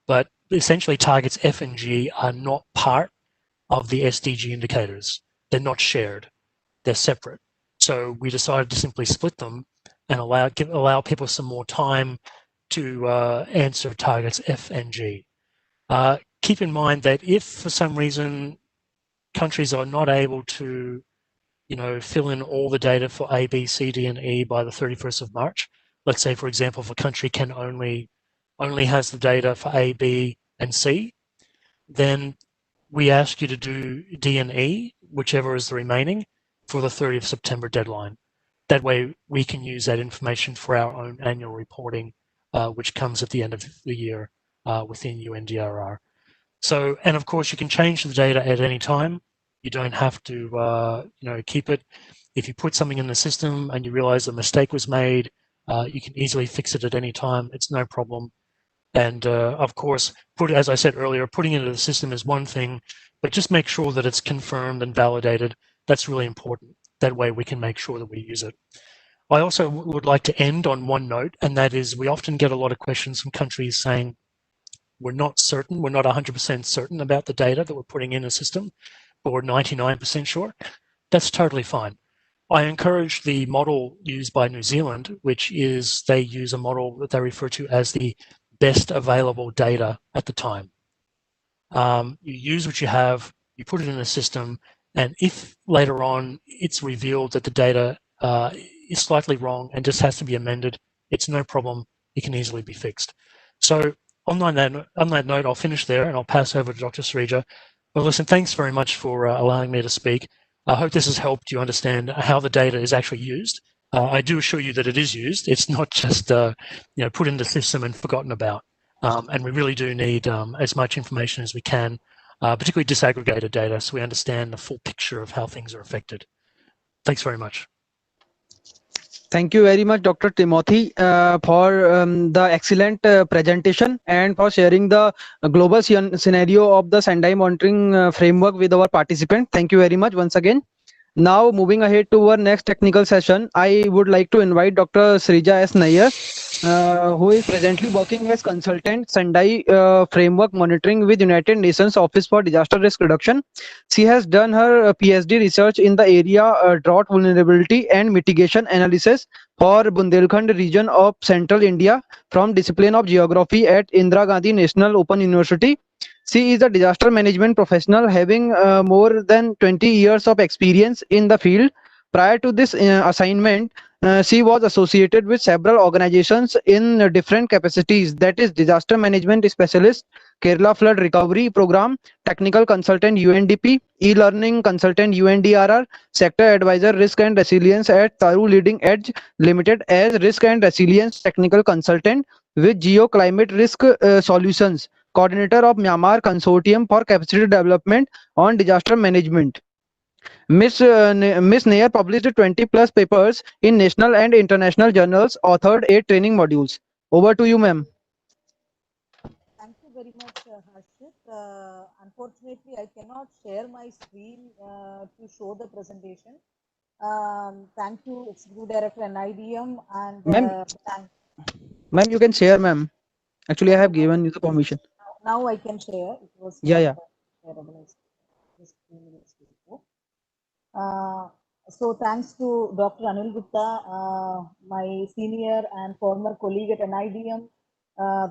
but essentially targets F and G are not part of the SDG indicators. They're not shared. They're separate. So we decided to simply split them and allow people some more time to answer targets F and G. Keep in mind that if for some reason countries are not able to fill in all the data for A, B, C, D, and E by the 31st of March, let's say, for example, if a country can only has the data for A, B, and C, then we ask you to do D and E, whichever is the remaining, for the 30th September deadline. That way we can use that information for our own annual reporting, which comes at the end of the year within UNDRR. So, and of course you can change the data at any time. You don't have to keep it. If you put something in the system and you realize a mistake was made, you can easily fix it at any time. It's no problem. And of course, as I said earlier, putting it into the system is one thing, but just make sure that it's confirmed and validated. That's really important. That way we can make sure that we use it. I also would like to end on one note, and that is we often get a lot of questions from countries saying, we're not certain, we're not 100% certain about the data that we're putting in a system, but we're 99% sure. That's totally fine. I encourage the model used by New Zealand, which is they use a model that they refer to as the best available data at the time. You use what you have, you put it in a system, and if later on it's revealed that the data is slightly wrong and just has to be amended, it's no problem. It can easily be fixed. So on that note, I'll finish there and I'll pass over to Dr. Srija. Well, listen, thanks very much for allowing me to speak. I hope this has helped you understand how the data is actually used. I do assure you that it is used. It's not just put in the system and forgotten about. And we really do need as much information as we can, particularly disaggregated data, so we understand the full picture of how things are affected. Thanks very much. Thank you very much, Dr. Timothy, for the excellent presentation and for sharing the global scenario of the Sendai monitoring framework with our participant. Thank you very much once again. Now, moving ahead to our next technical session, I would like to invite Dr. Srija S. Nair, who is presently working as consultant Sendai Framework Monitoring with United Nations Office for Disaster Risk Reduction. She has done her PhD research in the area drought vulnerability and mitigation analysis for Bundelkhand region of central India from discipline of geography at Indira Gandhi National Open University. She is a disaster management professional having more than 20 years of experience in the field. Prior to this assignment, she was associated with several organizations in different capacities, that is disaster management specialist, Kerala flood recovery program, technical consultant UNDP, e-learning consultant UNDRR, sector advisor risk and resilience at Taru Leading Edge Limited as risk and resilience technical consultant with geoclimate risk solutions, coordinator of Myanmar Consortium for Capacity Development on Disaster Management. Miss Nair published 20 plus papers in national and international journals, authored 8 training modules. Over to you, ma'am. Thank you very much, Harshit. Unfortunately, I cannot share my screen to show the presentation. Thank you, Executive Director NIDM, and Ma'am, you can share, ma'am. Actually, I have given you the permission. Now I can share. It was yeah. shareable. Just 2 minutes before. So thanks to Dr. Anil Gupta, my senior and former colleague at NIDM.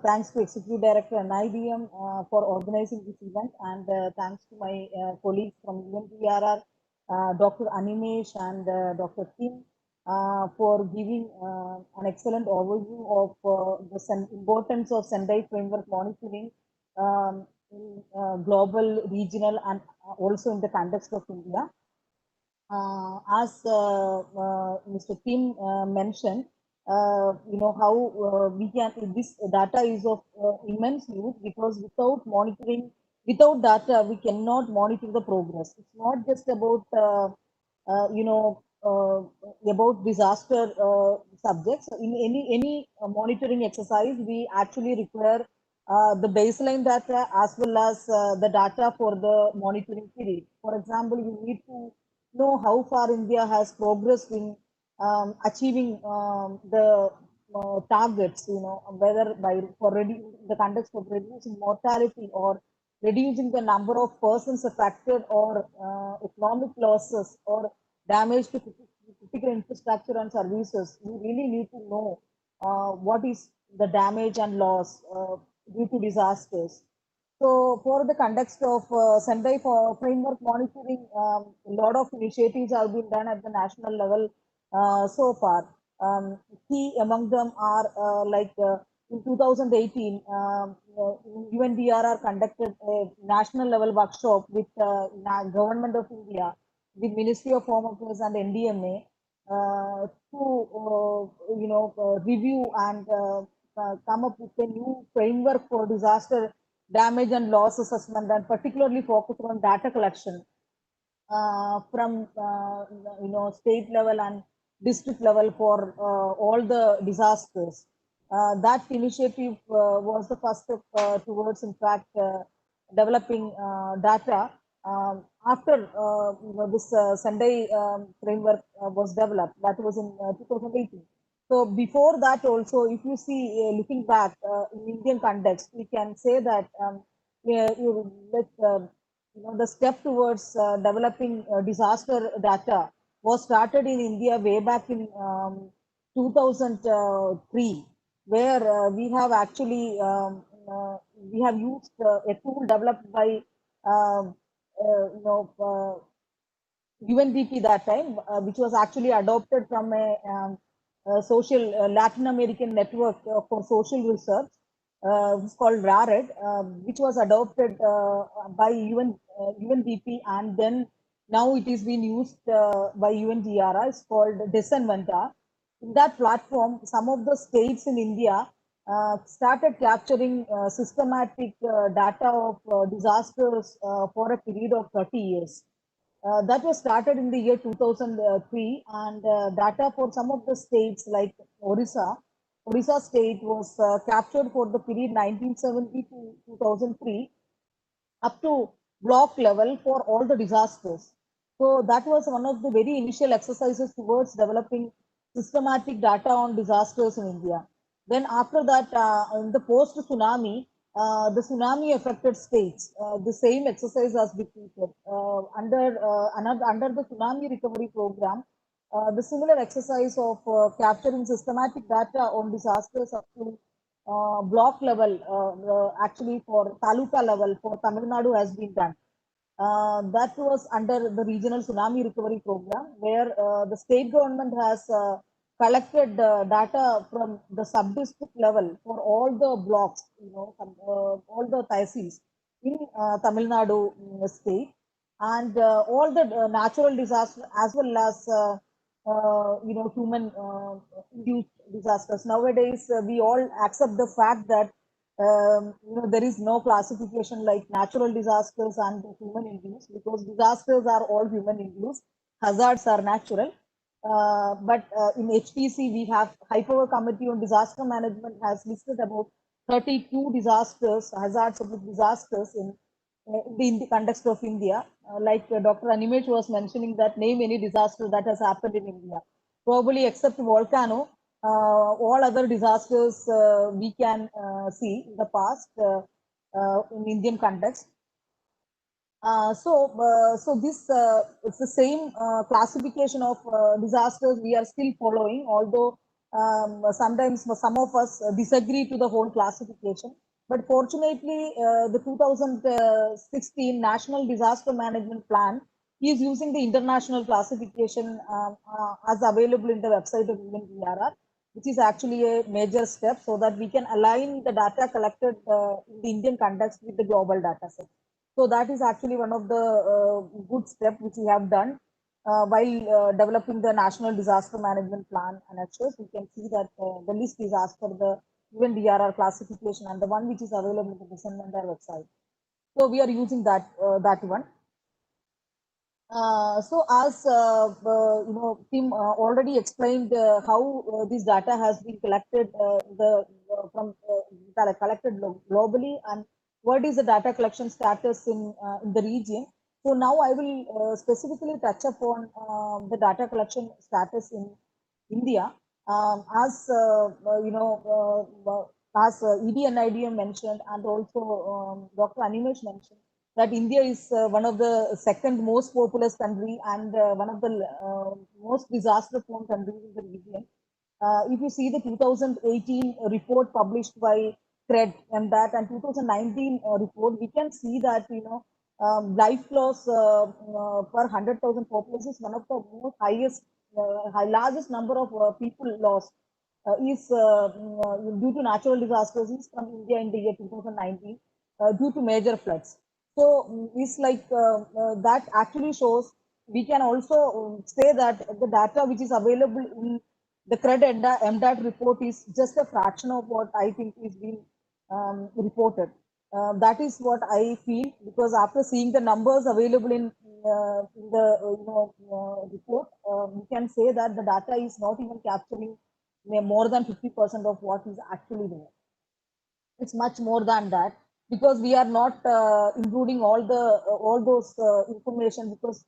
Thanks to Executive Director NIDM for organizing this event, and thanks to my colleagues from UNDRR, Dr. Animesh and Dr. Kim for giving an excellent overview of the importance of Sendai Framework monitoring in global, regional, and also in the context of India. As Mr. Kim mentioned, how we can, this data is of immense use, because without monitoring, without data, we cannot monitor the progress. It's not just about, about disaster subjects. In any monitoring exercise, we actually require the baseline data as well as the data for the monitoring period. For example, you need to know how far India has progressed in achieving the targets, whether by for the context of reducing mortality or reducing the number of persons affected or economic losses or damage to critical infrastructure and services. We really need to know what is the damage and loss due to disasters. So, for the context of Sendai Framework monitoring, a lot of initiatives have been done at the national level so far. Key among them are in 2018, UNDRR conducted a national level workshop with Government of India, the Ministry of Home Affairs and NDMA to review and come up with a new framework for disaster damage and loss assessment, and particularly focus on data collection from state level and district level for all the disasters. That initiative was the first step towards, in fact, developing data after this Sendai framework was developed. That was in 2018. So before that also, if you see, looking back in Indian context, we can say that the step towards developing disaster data was started in India way back in 2003, where we have actually we have used a tool developed by UNDP that time, which was actually adopted from a social Latin American network for social research. It's called RARED, which was adopted by UNDP, and then now it is being used by UNDRR. It's called Desenventa. In that platform, some of the states in India started capturing systematic data of disasters for a period of 30 years. That was started in the year 2003, and data for some of the states like Orissa state was captured for the period 1970 to 2003 up to block level for all the disasters. So that was one of the very initial exercises towards developing systematic data on disasters in India. Then after that, in the post-tsunami, the tsunami affected states, the same exercise has been repeated. Under the tsunami recovery program, the similar exercise of capturing systematic data on disasters up to block level, actually for taluka level for Tamil Nadu has been done. That was under the regional tsunami recovery program, where the state government has collected data from the sub-district level for all the blocks, all the tehsils in Tamil Nadu state, and all the natural disasters as well as human induced disasters. Nowadays, we all accept the fact that there is no classification like natural disasters and human induced, because disasters are all human induced, hazards are natural. But in HPC, we have High Power Committee on Disaster Management has listed about 32 disasters, hazards of disasters in the context of India. Like Dr. Animesh was mentioning, that name any disaster that has happened in India. Probably except volcano, all other disasters we can see in the past in Indian context. So this it's the same classification of disasters we are still following, although sometimes some of us disagree to the whole classification. But fortunately, the 2016 National Disaster Management Plan is using the international classification as available in the website of UNDRR. which is actually a major step so that we can align the data collected in the Indian context with the global data set. So that is actually one of the good steps which we have done while developing the National Disaster Management Plan annexures. We can see that the list is as per the UNDRR classification and the one which is available in the Sendai website. So we are using that one. So as Tim already explained how this data has been collected collected globally and what is the data collection status in the region. So now I will specifically touch upon the data collection status in India. As ED and IDM mentioned, and also Dr. Animesh mentioned, that India is one of the second most populous country and one of the most disaster prone countries in the region. If you see the 2018 report published by CRED and that and 2019 report, we can see that life loss per 100,000 population is one of the most highest, largest number of people lost is due to natural disasters is from India in the year 2019 due to major floods. So it's like that actually shows we can also say that the data which is available in the CRED MDAT report is just a fraction of what I think is being reported. That is what I feel, because after seeing the numbers available in the report, we can say that the data is not even capturing more than 50% of what is actually there. It's much more than that, because we are not including all those information, because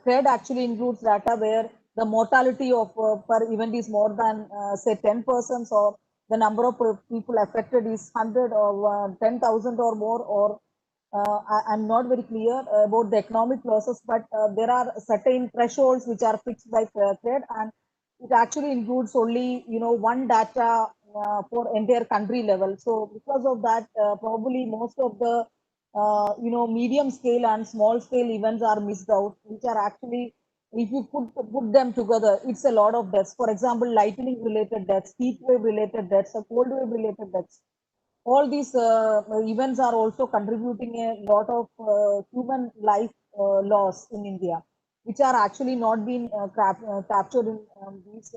CRED actually includes data where the mortality of per event is more than say 10%, or the number of people affected is 100 or 10,000 or more, or I'm not very clear about the economic losses, but there are certain thresholds which are fixed by CRED, and it actually includes only one data for entire country level. So because of that, probably most of the medium scale and small scale events are missed out, which are actually, if you put them together, it's a lot of deaths. For example, lightning related deaths, heat wave related deaths, cold wave related deaths. All these events are also contributing a lot of human life loss in India, which are actually not being captured in these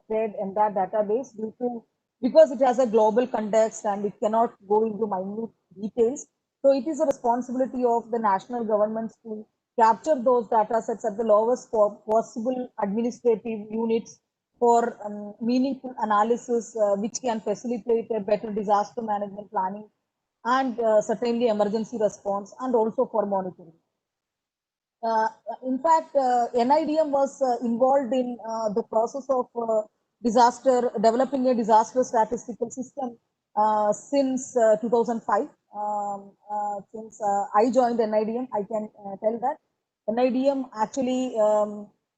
CRED and that database due to, because it has a global context and it cannot go into minute details. So it is a responsibility of the national governments to capture those data sets at the lowest possible administrative units for meaningful analysis, which can facilitate a better disaster management planning and certainly emergency response, and also for monitoring. In fact, NIDM was involved in the process of developing a disaster statistical system since 2005. Since I joined NIDM, I can tell that NIDM actually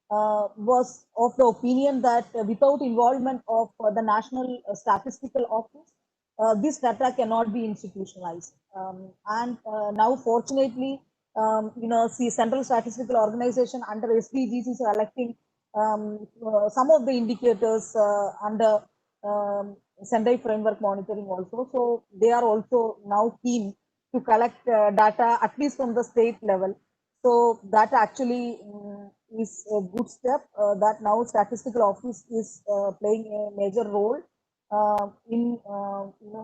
was of the opinion that without involvement of the National Statistical Office, this data cannot be institutionalized. And now, fortunately, see, Central Statistical Organization under SDGs is collecting some of the indicators under Sendai Framework monitoring also. So they are also now keen to collect data at least from the state level. So that actually is a good step that now Statistical Office is playing a major role in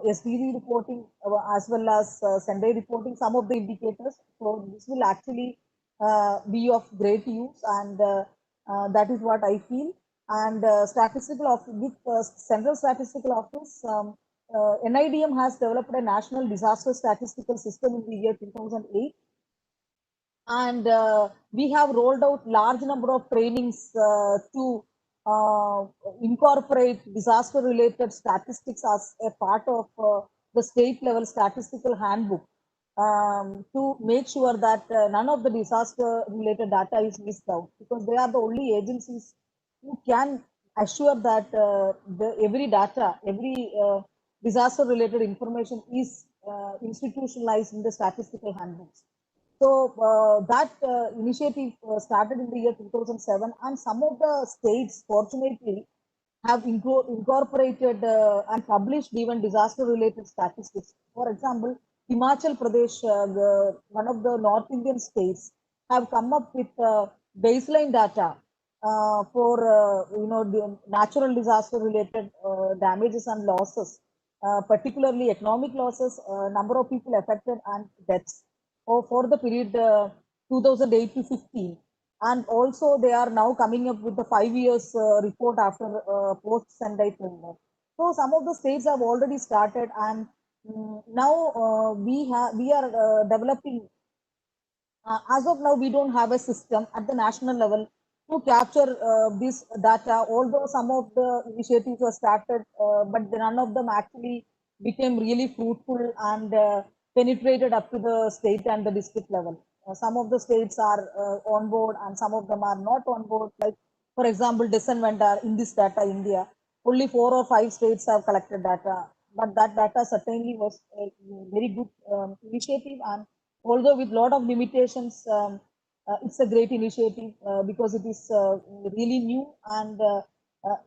SDG reporting as well as Sendai reporting some of the indicators. So this will actually be of great use, and that is what I feel. And statistical office with Central Statistical Office, NIDM has developed a national disaster statistical system in the year 2008, and we have rolled out large number of trainings to incorporate disaster related statistics as a part of the state level statistical handbook, to make sure that none of the disaster related data is missed out, because they are the only agencies who can assure that every data, every disaster related information is institutionalized in the statistical handbooks. So that initiative started in the year 2007, and some of the states, fortunately, have incorporated and published even disaster-related statistics. For example, Himachal Pradesh, one of the North Indian states, have come up with baseline data for the natural disaster-related damages and losses, particularly economic losses, number of people affected, and deaths, for the period 2008 to 15. And also they are now coming up with the 5 years report after post Sendai Framework. So some of the states have already started, and now we are developing. As of now, we don't have a system at the national level to capture this data. Although some of the initiatives were started, but none of them actually became really fruitful and penetrated up to the state and the district level. Some of the states are on board and some of them are not on board. Like, for example, Vendor in this data, India, only 4 or 5 states have collected data. But that data certainly was a very good initiative, and although with lot of limitations, it's a great initiative because it is really new, and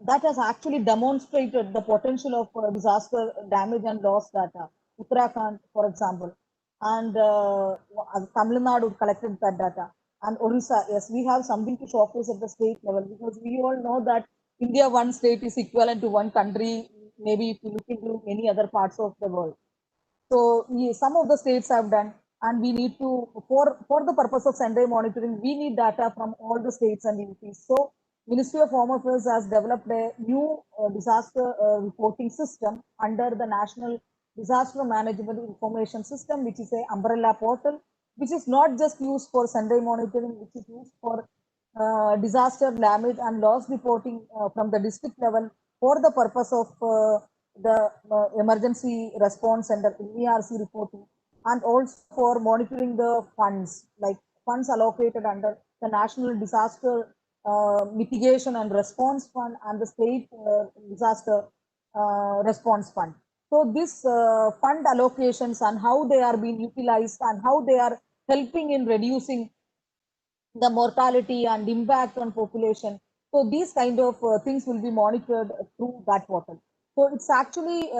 that has actually demonstrated the potential of disaster damage and loss data. Uttarakhand, for example, and Tamil Nadu collected that data, and Orissa. Yes, we have something to showcase at the state level, because we all know that India, one state is equivalent to one country, maybe if you look into many other parts of the world. So some of the states have done, and we need to, for the purpose of Sendai monitoring, we need data from all the states and UPs. So Ministry of Home Affairs has developed a new disaster reporting system under the National Disaster Management Information System, which is a umbrella portal, which is not just used for Sendai monitoring, which is used for disaster damage and loss reporting from the district level for the purpose of the emergency response and the ERC reporting, and also for monitoring the funds, like funds allocated under the National Disaster Mitigation and Response Fund and the State Disaster Response Fund. So this fund allocations and how they are being utilized and how they are helping in reducing the mortality and impact on population. So these kind of things will be monitored through that portal. So it's actually,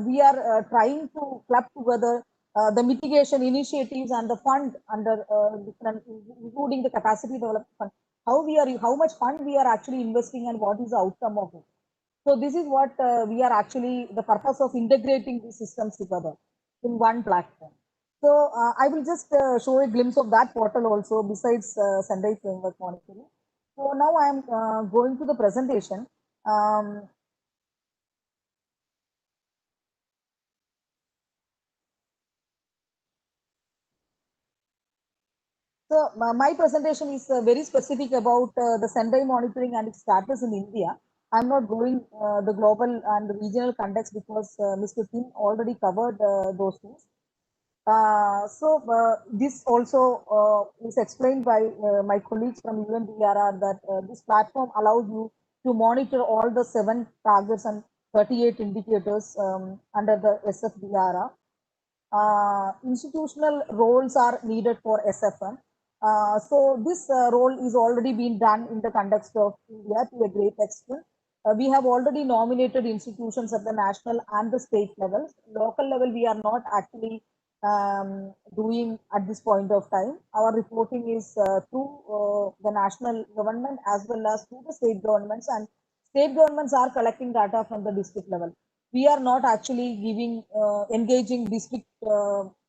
we are trying to club together the mitigation initiatives and the fund under different, including the capacity development fund. How much fund we are actually investing and what is the outcome of it. So this is what we are actually, the purpose of integrating these systems together in one platform. So I will just show a glimpse of that portal also, besides Sendai Framework monitoring. So now I am going to the presentation. So my presentation is very specific about the Sendai monitoring and its status in India. I'm not going the global and regional context because Mr. Tim already covered those things. This also is explained by my colleagues from UNDRR, that this platform allows you to monitor all the 7 targets and 38 indicators under the SFDRR. Institutional roles are needed for SFM. So this role is already being done in the context of India to a great extent. We have already nominated institutions at the national and the state levels. Local level, we are not actually doing at this point of time. Our reporting is through the national government as well as through the state governments, and state governments are collecting data from the district level. We are not actually giving engaging district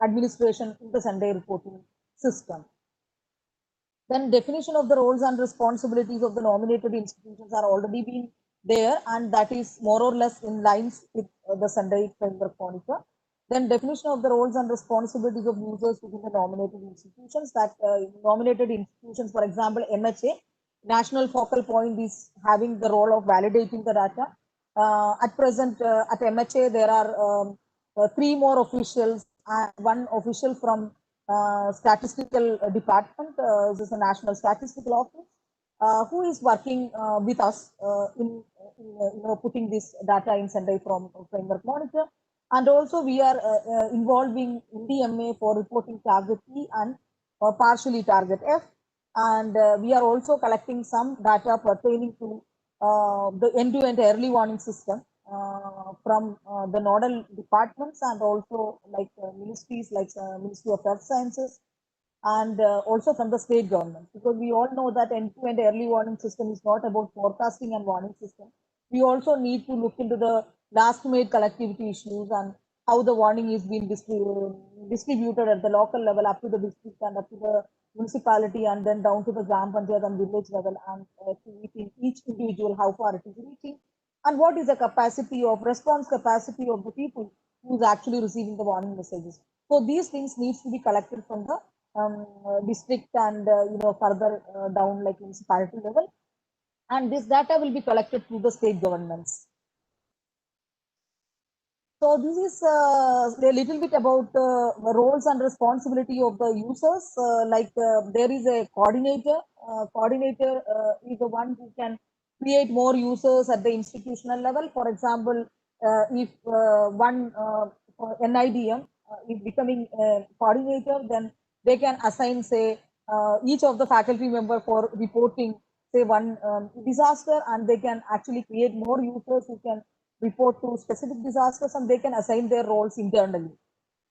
administration in the Sendai reporting system. Then definition of the roles and responsibilities of the nominated institutions are already been there, and that is more or less in lines with the Sendai Framework monitor. Then definition of the roles and responsibilities of users within the nominated institutions. That nominated institutions, for example, MHA, National Focal Point, is having the role of validating the data. At present, at MHA, there are 3 more officials and 1 official from statistical department. This is a National Statistical Office, who is working with us in putting this data in Sendai Framework Monitor. And also we are involving NIDM for reporting target E and partially target F. And we are also collecting some data pertaining to the end-to-end early warning system from the nodal departments and also like ministries like Ministry of Earth Sciences and also from the state government, because we all know that end-to-end early warning system is not about forecasting and warning system. We also need to look into the last made collectivity issues and how the warning is being distributed at the local level up to the district and up to the municipality and then down to the gram panchayat and village level, and to each individual how far it is reaching and what is the capacity of response capacity of the people who is actually receiving the warning messages. So these things needs to be collected from the district and further down like municipality level, and this data will be collected through the state governments. So this is a little bit about the roles and responsibility of the users. There is a coordinator. Coordinator is the one who can create more users at the institutional level. For example, if one NIDM is becoming a coordinator, then they can assign, say, each of the faculty member for reporting, say, one disaster, and they can actually create more users who can report to specific disasters and they can assign their roles internally.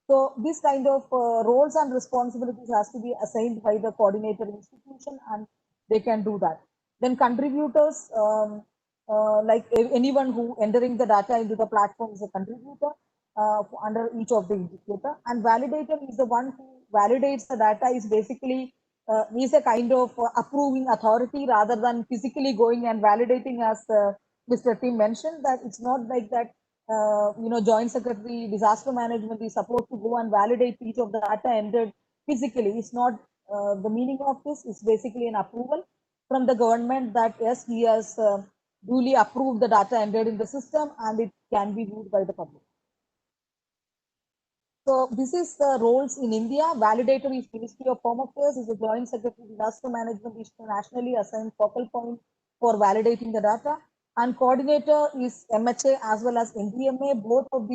So this kind of roles and responsibilities has to be assigned by the coordinator institution and they can do that. Then contributors, like anyone who entering the data into the platform is a contributor under each of the indicator, and validator is the one who validates the data, is basically is a kind of approving authority rather than physically going and validating, as Mr. Tim mentioned, that it's not like that joint secretary disaster management is supposed to go and validate each of the data entered physically. It's not the meaning of this. It's basically an approval from the government that yes, he has duly approved the data entered in the system and it can be viewed by the public. So this is the roles in India. Validator is Ministry of Home Affairs, is a joint secretary disaster management, is nationally assigned focal point for validating the data, and coordinator is MHA as well as NDMA. Both of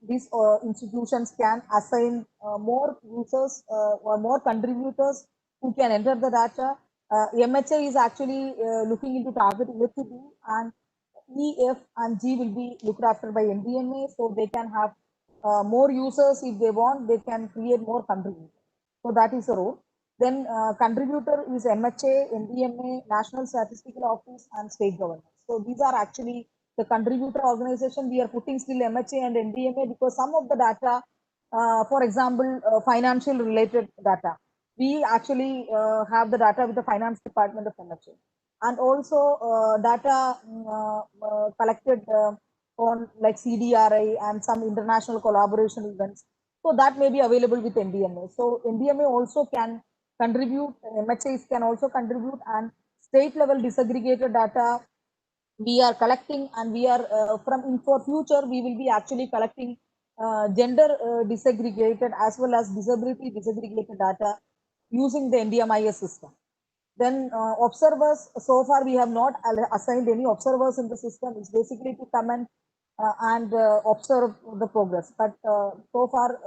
these institutions can assign more users or more contributors who can enter the data. MHA is actually looking into target electricity, and E, F, and G will be looked after by NDMA, so they can have more users if they want. They can create more contributors. So that is the role. Then contributor is MHA, NDMA, National Statistical Office, and state government. So these are actually the contributor organization. We are putting still MHA and NDMA because some of the data, for example, financial related data, we actually have the data with the finance department of MHA, and also data collected on like CDRI and some international collaboration events. So that may be available with NDMA. So NDMA also can contribute, MHAs can also contribute, and state level disaggregated data we are collecting, and we are for future we will be actually collecting gender disaggregated as well as disability disaggregated data using the NDMIS system. Then observers, so far we have not assigned any observers in the system. It's basically to come and observe the progress. But so far,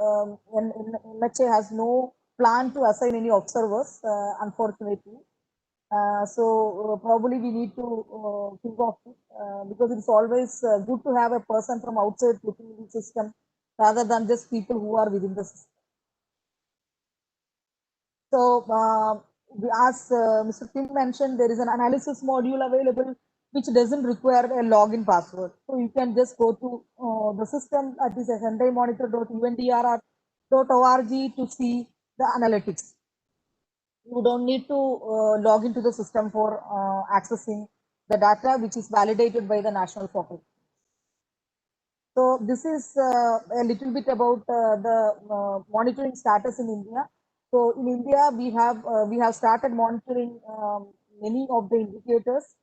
MHA has no plan to assign any observers, unfortunately. Probably we need to think of it because it's always good to have a person from outside looking in the system rather than just people who are within the system. So as Mr. Tim mentioned, there is an analysis module available which doesn't require a login password. So you can just go to the system at this sendaimonitor.undrr.org to see the analytics. You don't need to log into the system for accessing the data which is validated by the national focal. So this is a little bit about the monitoring status in India. So in India, we have started monitoring many of the indicators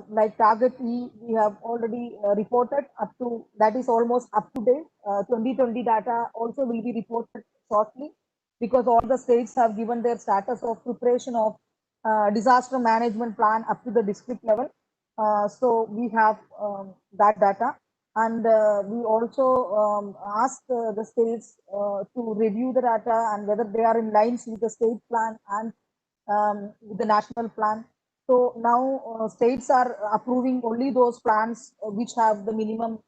like target E. We have already reported up to, that is almost up to date. 2020 data also will be reported shortly because all the states have given their status of preparation of disaster management plan up to the district level. So we have that data. And we also ask the states to review the data and whether they are in line with the state plan and with the national plan. So now states are approving only those plans which have the minimum,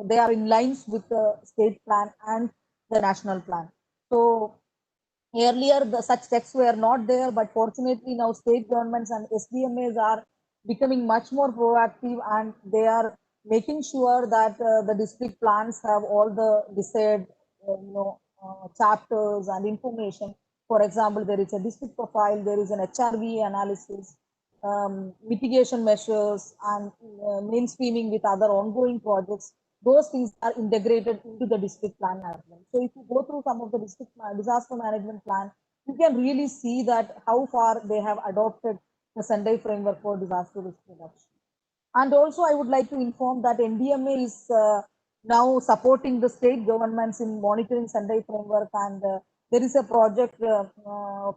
they are in lines with the state plan and the national plan. So earlier, such checks were not there, but fortunately now state governments and SDMAs are becoming much more proactive, and they are making sure that the district plans have all the desired, chapters and information. For example, there is a district profile, there is an HRV analysis, mitigation measures, and mainstreaming with other ongoing projects. Those things are integrated into the district plan management. So if you go through some of the district disaster management plan, you can really see that how far they have adopted the Sendai framework for disaster risk reduction. And also, I would like to inform that NDMA is now supporting the state governments in monitoring Sendai framework, and there is a project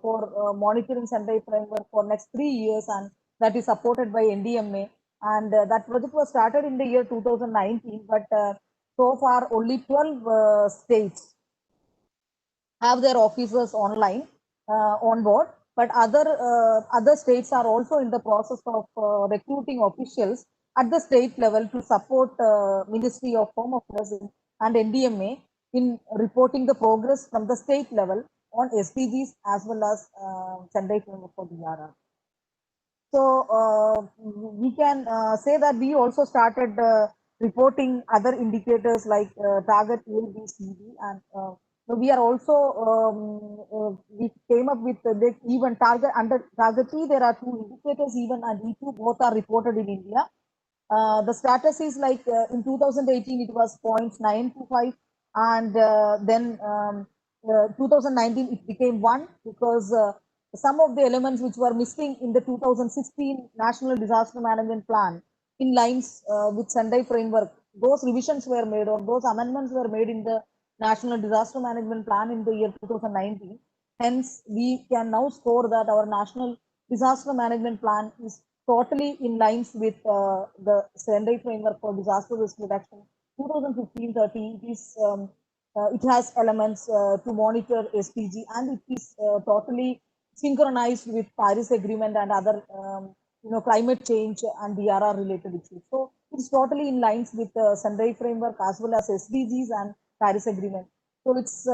for monitoring Sendai framework for next 3 years, and that is supported by NDMA. And that project was started in the year 2019, but so far only 12 states have their officers online on board, but other states are also in the process of recruiting officials at the state level to support Ministry of Home Affairs and NDMA in reporting the progress from the state level on SDGs as well as Sendai Framework for DRR. So we can say that we also started reporting other indicators like target A, B, C, D, and we are also we came up with the even target under target E. There are two indicators, even and E2, both are reported in India. The status is like in 2018 it was 0.925, and then 2019 it became 1, because some of the elements which were missing in the 2016 National Disaster Management Plan in lines with Sendai framework, those revisions were made or those amendments were made in the National Disaster Management Plan in the year 2019. Hence, we can now score that our National Disaster Management Plan is totally in lines with the Sendai framework for disaster risk reduction 2015-30. It has elements to monitor SDG, and it is totally synchronized with Paris Agreement and other climate change and DRR related issues. So it's totally in lines with the Sendai framework as well as SDGs and Paris Agreement. So it's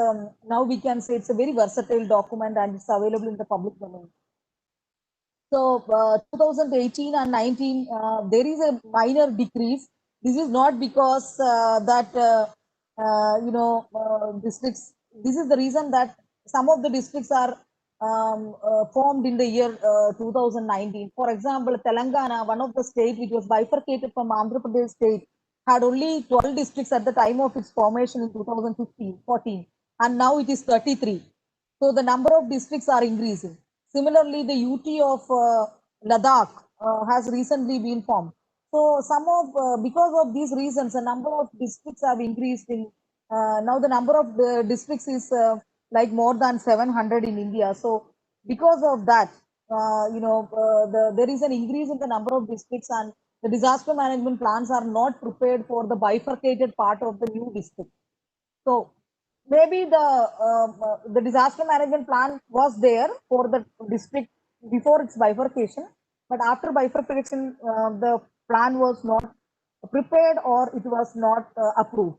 now we can say it's a very versatile document, and it's available in the public domain. So 2018 and 19, there is a minor decrease. This is not because districts. This is the reason that some of the districts are formed in the year 2019. For example, Telangana, one of the states which was bifurcated from Andhra Pradesh state, had only 12 districts at the time of its formation in 2014, and now it is 33. So the number of districts are increasing. Similarly, the UT of Ladakh has recently been formed. So because of these reasons, the number of districts have increased. Now the number of districts is like more than 700 in India. So because of that, there is an increase in the number of districts, and the disaster management plans are not prepared for the bifurcated part of the new district. So maybe the disaster management plan was there for the district before its bifurcation, but after bifurcation, the plan was not prepared or it was not approved.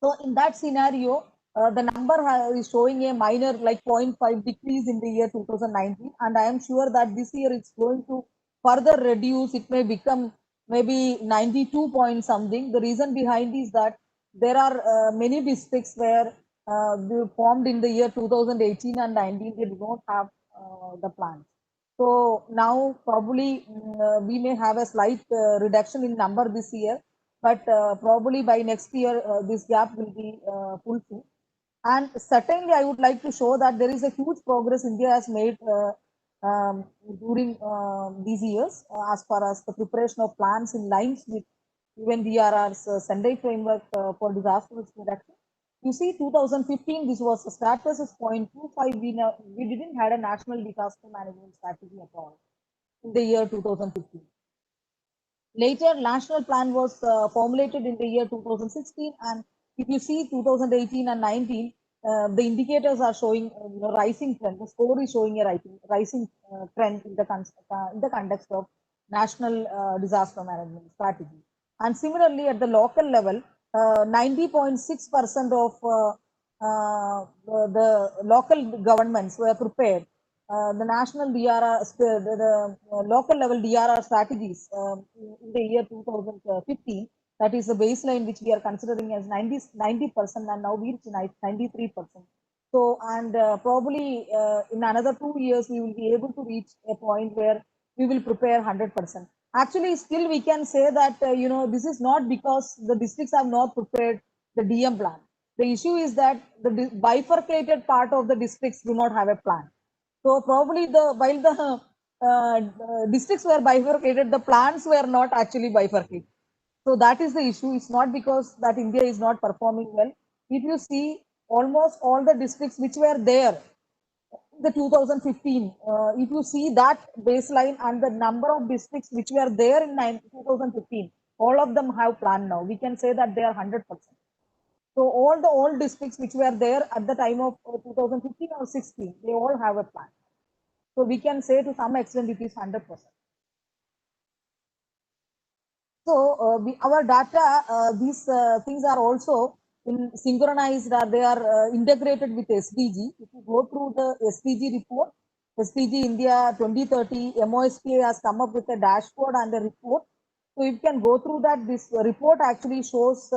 So in that scenario, the number is showing a minor like 0.5 decrease in the year 2019, and I am sure that this year it's going to further reduce. It may become maybe 92 point something. The reason behind is that there are many districts where they formed in the year 2018 and 19, they do not have the plans. So now probably we may have a slight reduction in number this year, but probably by next year this gap will be fulfilled. And certainly I would like to show that there is a huge progress India has made during these years as far as the preparation of plans in lines with UNDRR's Sendai framework for disaster risk reduction. You see, 2015, this was the status is 0.25. We didn't have a national disaster management strategy at all in the year 2015. Later, national plan was formulated in the year 2016, and if you see 2018 and 19, the indicators are showing rising trend. The score is showing a rising trend in the context of national disaster management strategy. And similarly, at the local level, 90.6% of the local governments were prepared. The national DRR, the local level DRR strategies in the year 2015, that is the baseline which we are considering as 90%, and now we reach 93%. So, and probably in another 2 years, we will be able to reach a point where we will prepare 100%. Actually, still we can say that, this is not because the districts have not prepared the DM plan. The issue is that the bifurcated part of the districts do not have a plan. So probably while the districts were bifurcated, the plans were not actually bifurcated. So that is the issue. It's not because that India is not performing well. If you see almost all the districts which were there, the 2015, if you see that baseline and the number of districts which were there in 2015, all of them have planned now. We can say that they are 100%. So all the old districts which were there at the time of 2015 or 16, they all have a plan. So we can say to some extent it is 100%. So our data, these things are also synchronized, they are integrated with SDG. If you go through the SDG report, SDG India 2030, MOSPA has come up with a dashboard and a report. So you can go through that. This report actually shows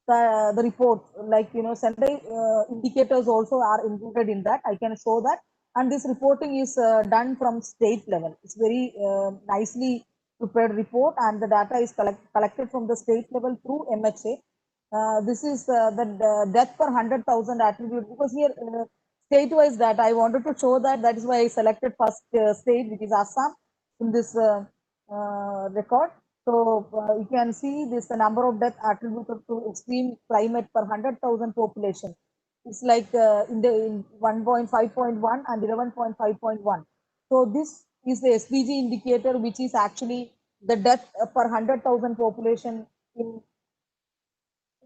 the report, like, Sendai indicators also are included in that. I can show that. And this reporting is done from state level. It's very nicely prepared report, and the data is collected from the state level through MHA. This is the death per 100,000 attribute, because here state-wise data, I wanted to show that. That is why I selected first state, which is Assam, in this record. So you can see this, the number of deaths attributed to extreme climate per 100,000 population. It's like in 1.5.1 and 11.5.1. So this is the SDG indicator, which is actually the death per 100,000 population in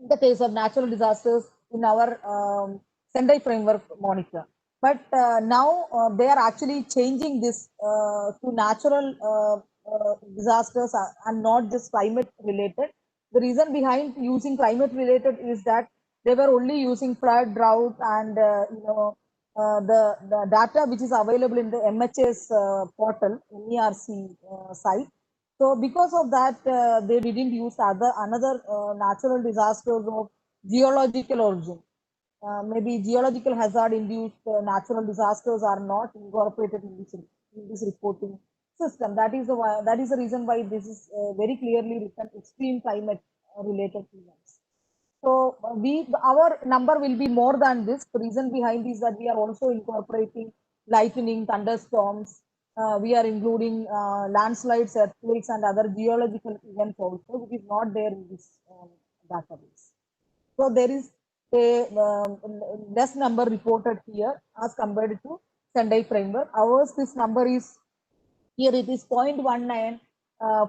the case of natural disasters in our Sendai Framework monitor. But now they are actually changing this to natural disasters and not just climate related. The reason behind using climate related is that they were only using flood, drought, and the data which is available in the MHA's portal, NERC site. So because of that, they didn't use another natural disasters of geological origin. Maybe geological hazard induced natural disasters are not incorporated in this reporting system. That is the reason why this is very clearly written, extreme climate related events. So our number will be more than this. The reason behind is that we are also incorporating lightning, thunderstorms. We are including landslides, earthquakes, and other geological events also, which is not there in this database. So there is a less number reported here as compared to Sendai Framework. Ours, this number is here, it is 0.19.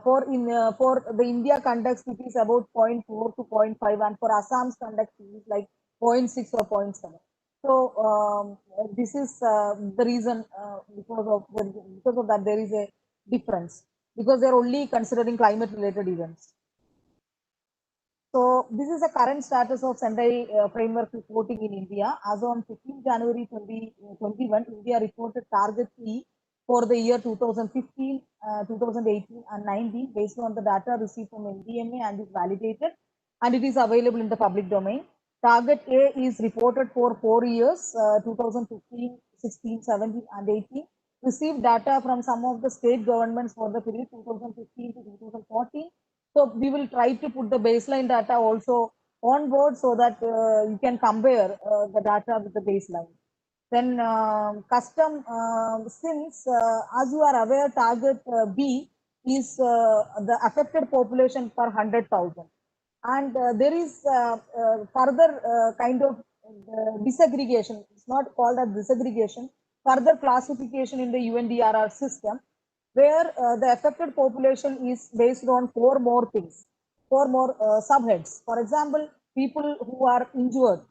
For the India context, it is about 0.4 to 0.5, and for Assam's context, it is like 0.6 or 0.7. So this is the reason because of that there is a difference, because they are only considering climate related events. So this is the current status of Sendai Framework reporting in India. As on 15 January 2021, India reported target E for the year 2015, 2018, and 19 based on the data received from NDMA and is validated, and it is available in the public domain. Target A is reported for 4 years, 2015, 16, 17, and 18. Received data from some of the state governments for the period 2015 to 2014. So we will try to put the baseline data also on board so that you can compare the data with the baseline. Then custom, since as you are aware, target B is the affected population per 100,000. And there is further kind of disaggregation. It's not called as disaggregation, further classification in the UNDRR system, where the affected population is based on 4 more things, 4 more subheads. For example, people who are injured,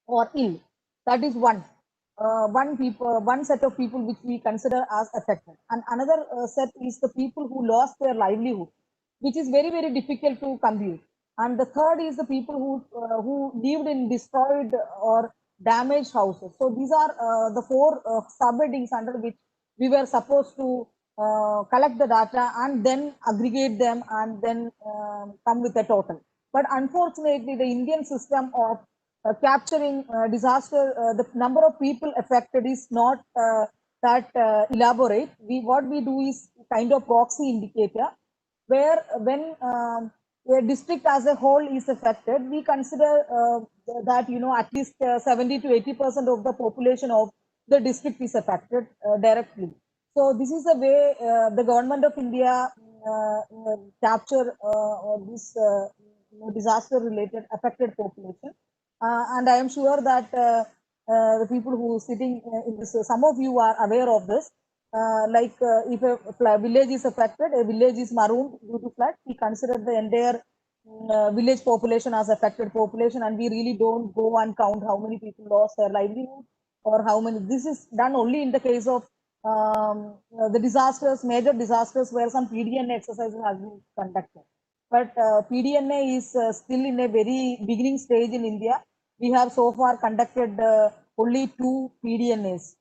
or ill. That is one set of people which we consider as affected, and another set is the people who lost their livelihood, which is very difficult to compute. And the third is the people who lived in destroyed or damaged houses. So these are the four subheadings under which we were supposed to collect the data and then aggregate them and then come with a total. But unfortunately, the Indian system of capturing disaster, the number of people affected is not that elaborate. What we do is kind of proxy indicator, where when a district as a whole is affected, we consider that at least 70 to 80% of the population of the district is affected directly. So this is the way the government of India capture this disaster related affected population. And I am sure that the people who sitting in this, some of you are aware of this. If a village is affected, a village is marooned due to flood, we consider the entire village population as affected population, and we really don't go and count how many people lost their livelihood or how many. This is done only in the case of the disasters, major disasters, where some PDNA exercises have been conducted. But PDNA is still in a very beginning stage in India. We have so far conducted only 2 PDNAs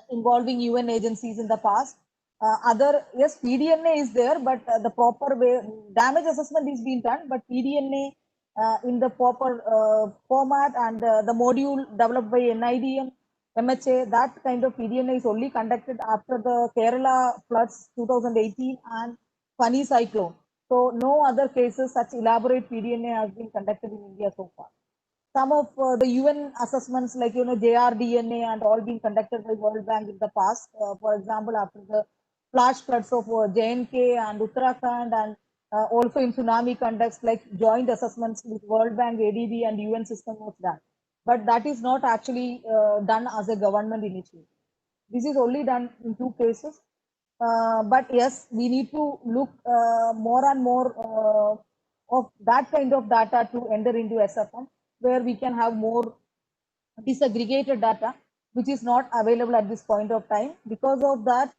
involving UN agencies in the past. Yes, PDNA is there, but the proper way, damage assessment is being done, but PDNA in the proper format and the module developed by NIDM, MHA, that kind of PDNA is only conducted after the Kerala floods 2018 and Fani cyclone. So no other cases such elaborate PDNA has been conducted in India so far. Some of the UN assessments like JRDNA and all being conducted by World Bank in the past. For example, after the flash floods of JNK and Uttarakhand, and also in tsunami context, like joint assessments with World Bank, ADB and UN system was done. But that is not actually done as a government initiative. This is only done in 2 cases. But yes, we need to look more and more of that kind of data to enter into SFM, where we can have more disaggregated data, which is not available at this point of time. Because of that,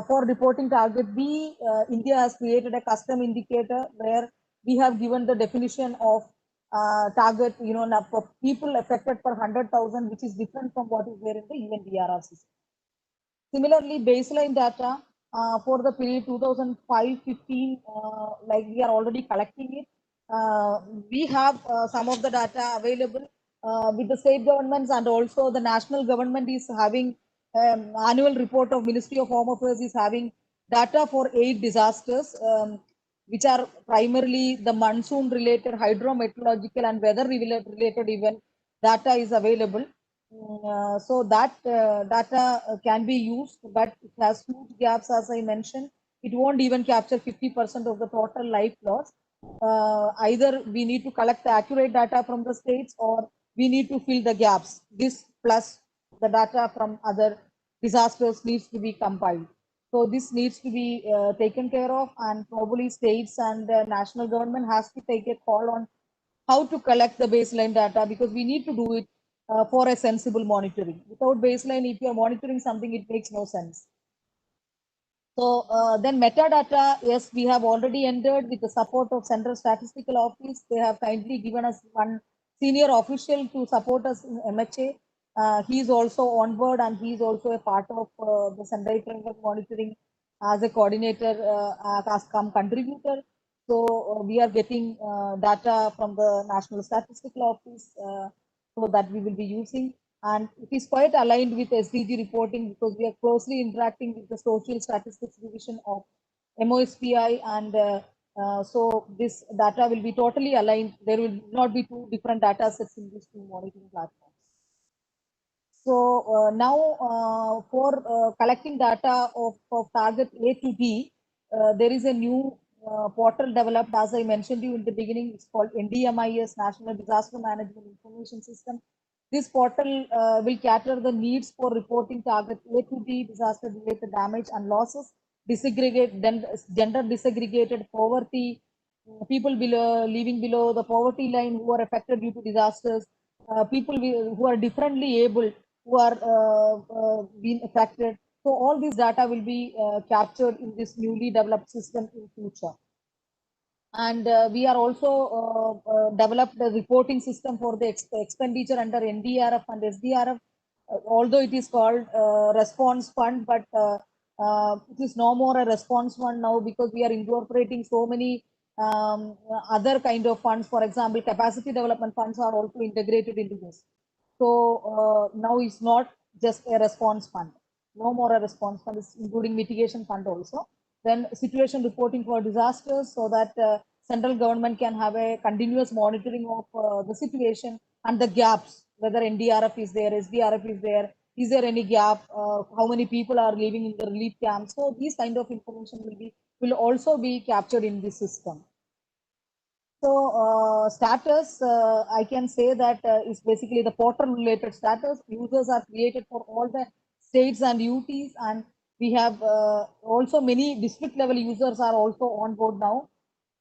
for reporting target B, India has created a custom indicator where we have given the definition of target, for people affected per 100,000, which is different from what is there in the UNDRR system. Similarly, baseline data for the period 2005-15, like we are already collecting it. We have some of the data available with the state governments, and also the national government is having annual report of Ministry of Home Affairs is having data for 8 disasters, which are primarily the monsoon related, hydrometeorological and weather related event data is available. So that data can be used, but it has huge gaps, as I mentioned. It won't even capture 50% of the total life loss. Either we need to collect the accurate data from the states, or we need to fill the gaps. This plus the data from other disasters needs to be compiled. So this needs to be taken care of, and probably states and national government has to take a call on how to collect the baseline data, because we need to do it for a sensible monitoring. Without baseline, if you are monitoring something, it makes no sense. So then metadata, yes, we have already entered with the support of Central Statistical Office. They have kindly given us one senior official to support us in MHA. He is also on board, and he is also a part of the Sendai Framework monitoring as a coordinator, as come contributor. So we are getting data from the National Statistical Office, so that we will be using. And it is quite aligned with SDG reporting, because we are closely interacting with the Social Statistics Division of MOSPI, and so this data will be totally aligned. There will not be 2 different data sets in these 2 monitoring platforms. So now for collecting data of target A to B, there is a new portal developed, as I mentioned you in the beginning. It's called NDMIS, National Disaster Management Information System. This portal will cater the needs for reporting target A to B, disaster related damage and losses, gender disaggregated poverty, people living below the poverty line who are affected due to disasters, people who are differently able, who are being affected. So all this data will be captured in this newly developed system in future. And we are also developed a reporting system for the expenditure under NDRF and SDRF, although it is called response fund, but it is no more a response fund now, because we are incorporating so many other kind of funds. For example, capacity development funds are also integrated into this. So now it's not just a response fund, no more a response fund, it's including mitigation fund also. Then situation reporting for disasters, so that central government can have a continuous monitoring of the situation and the gaps, whether NDRF is there, SDRF is there any gap, how many people are living in the relief camps. So these kind of information will also be captured in this system. So status, I can say that is basically the portal related status. Users are created for all the states and UTs, and we have also many district level users are also on board now.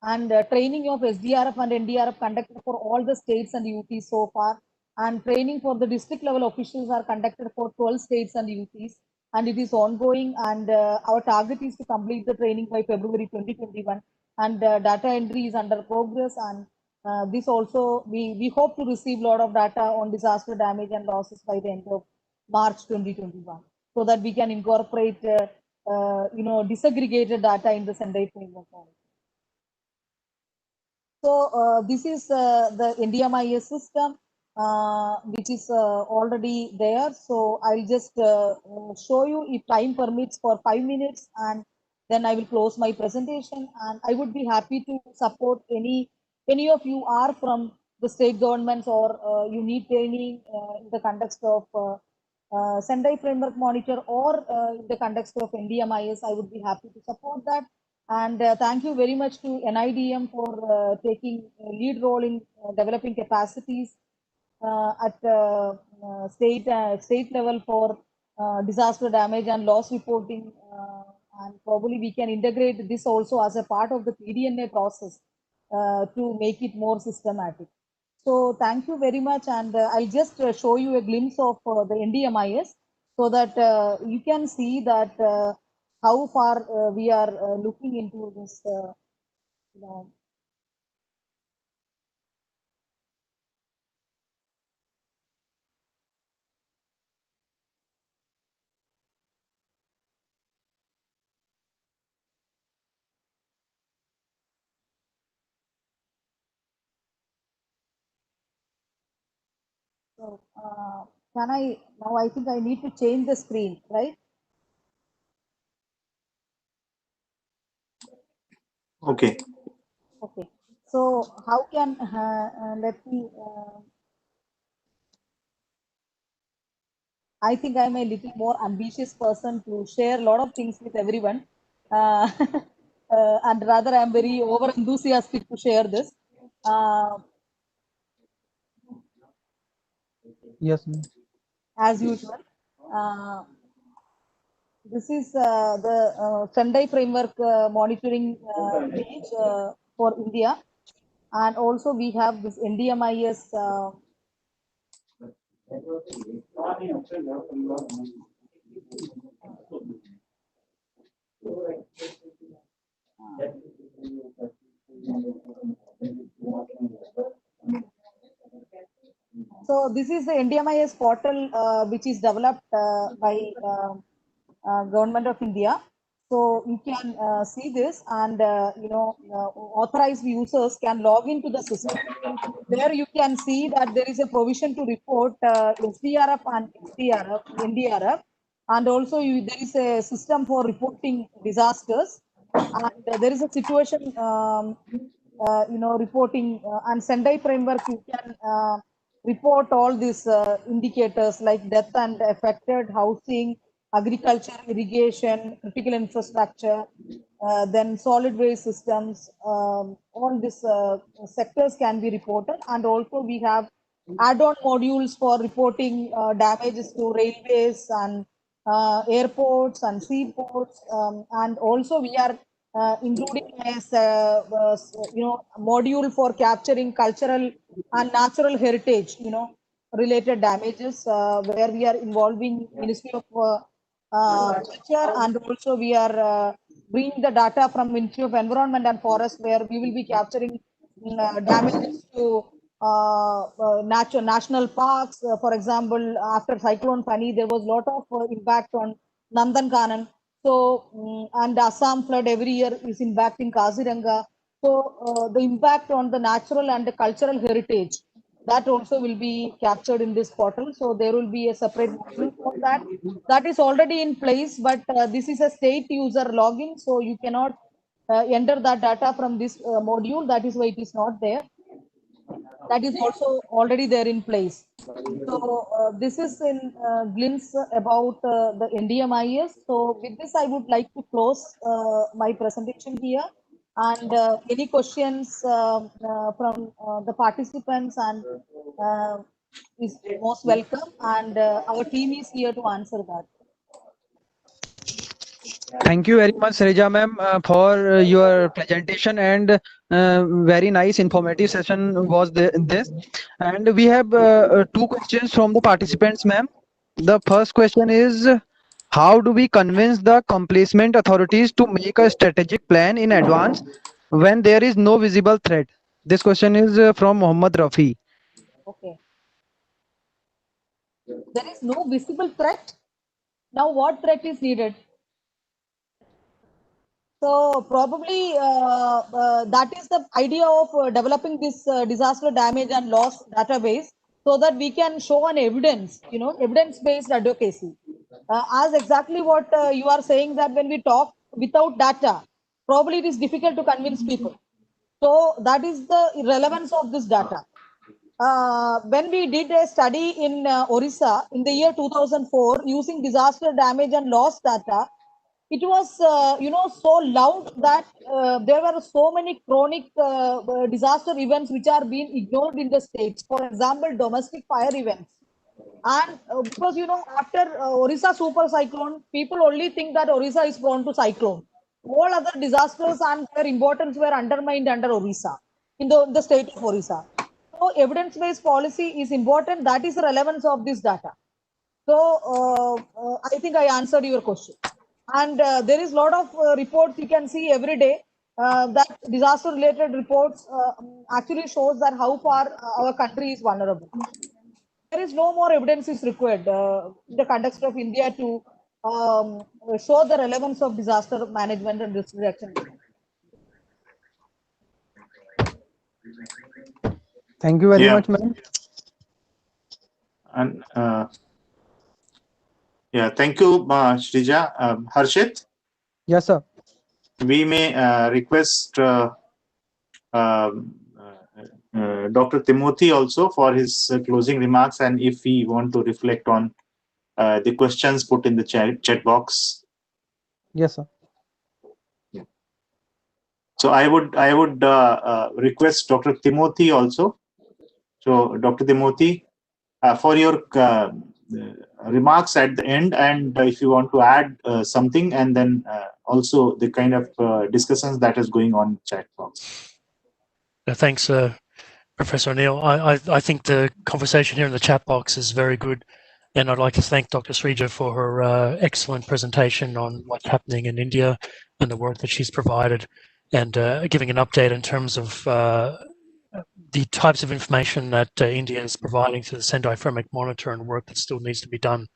And training of SDRF and NDRF conducted for all the states and UTs so far. And training for the district level officials are conducted for 12 states and UTs. And it is ongoing. And our target is to complete the training by February 2021. And data entry is under progress. And this also, we hope to receive a lot of data on disaster damage and losses by the end of March 2021, so that we can incorporate disaggregated data in the Sendai Framework. So this is the NDMIS system, which is already there. So I'll just show you, if time permits, for 5 minutes, and then I will close my presentation. And I would be happy to support any of you are from the state governments, or you need training in the context of Sendai Framework Monitor, or in the context of NDMIS. I would be happy to support that. And thank you very much to NIDM for taking a lead role in developing capacities at state level for disaster damage and loss reporting. And probably we can integrate this also as a part of the PDNA process to make it more systematic. So thank you very much. And I'll just show you a glimpse of the NDMIS, so that you can see that how far we are looking into this. You know, so can I now? I think I need to change the screen, right? Okay. Okay. So how can let me? I think I'm a little more ambitious person to share a lot of things with everyone, and rather I'm very over enthusiastic to share this. Yes, ma'am. As usual. This is the Sendai Framework monitoring page for India. And also we have this NDMIS. So this is the NDMIS portal, which is developed by Government of India. So you can see this, and authorized users can log into the system. There you can see that there is a provision to report SDRF and NDRF, and also there is a system for reporting disasters, and there is a situation reporting and Sendai framework. You can report all these indicators like death and affected housing, agriculture, irrigation, critical infrastructure, then solid waste systems. All these sectors can be reported, and also we have add-on modules for reporting damages to railways and airports and seaports, and also we are including as module for capturing cultural and natural heritage. related damages where we are involving Ministry of Culture, and also we are bringing the data from Ministry of Environment and Forest, where we will be capturing damages to national parks. For example, after Cyclone Fani, there was a lot of impact on Nandankanan. So, and Assam flood every year is impacting Kaziranga. So, the impact on the natural and the cultural heritage, that also will be captured in this portal. So, there will be a separate module for that. That is already in place, but this is a state user login, so you cannot enter that data from this module. That is why it is not there. That is also already there in place. So this is in glimpse about the NDMIS. So with this, I would like to close my presentation here. And any questions from the participants and is most welcome. And our team is here to answer that. Thank you very much, Reja ma'am, for your presentation, and very nice informative session was this. And we have two questions from the participants, ma'am. The first question is, how do we convince the complacent authorities to make a strategic plan in advance when there is no visible threat? This question is from Mohammad Rafi. Okay. There is no visible threat. Now, what threat is needed? So probably that is the idea of developing this disaster damage and loss database, so that we can show an evidence, evidence-based advocacy. As exactly what you are saying, that when we talk without data, probably it is difficult to convince people. So that is the relevance of this data. When we did a study in Orissa in the year 2004 using disaster damage and loss data, it was so loud that there were so many chronic disaster events which are being ignored in the states. For example, domestic fire events. And because after Orissa super cyclone, people only think that Orissa is prone to cyclone. All other disasters and their importance were undermined under Orissa, in the state of Orissa. So evidence-based policy is important. That is the relevance of this data. So I think I answered your question. And there is a lot of reports you can see every day, that disaster related reports actually shows that how far our country is vulnerable. There is no more evidence is required in the context of India to show the relevance of disaster management and risk reduction. Thank you very much, ma'am. And yeah, thank you, Shrija. Harshit? Yes, sir. We may request Dr. Timothy also for his closing remarks, and if we want to reflect on the questions put in the chat box. Yes, sir. Yeah. So I would request Dr. Timothy also. So Dr. Timothy, for your remarks at the end, and if you want to add something, and then also the kind of discussions that is going on in the chat box. Thanks, Professor O'Neill. I think the conversation here in the chat box is very good, and I'd like to thank Dr. Srija for her excellent presentation on what's happening in India and the work that she's provided, and giving an update in terms of the types of information that India is providing to the Sendai Framework Monitor and work that still needs to be done.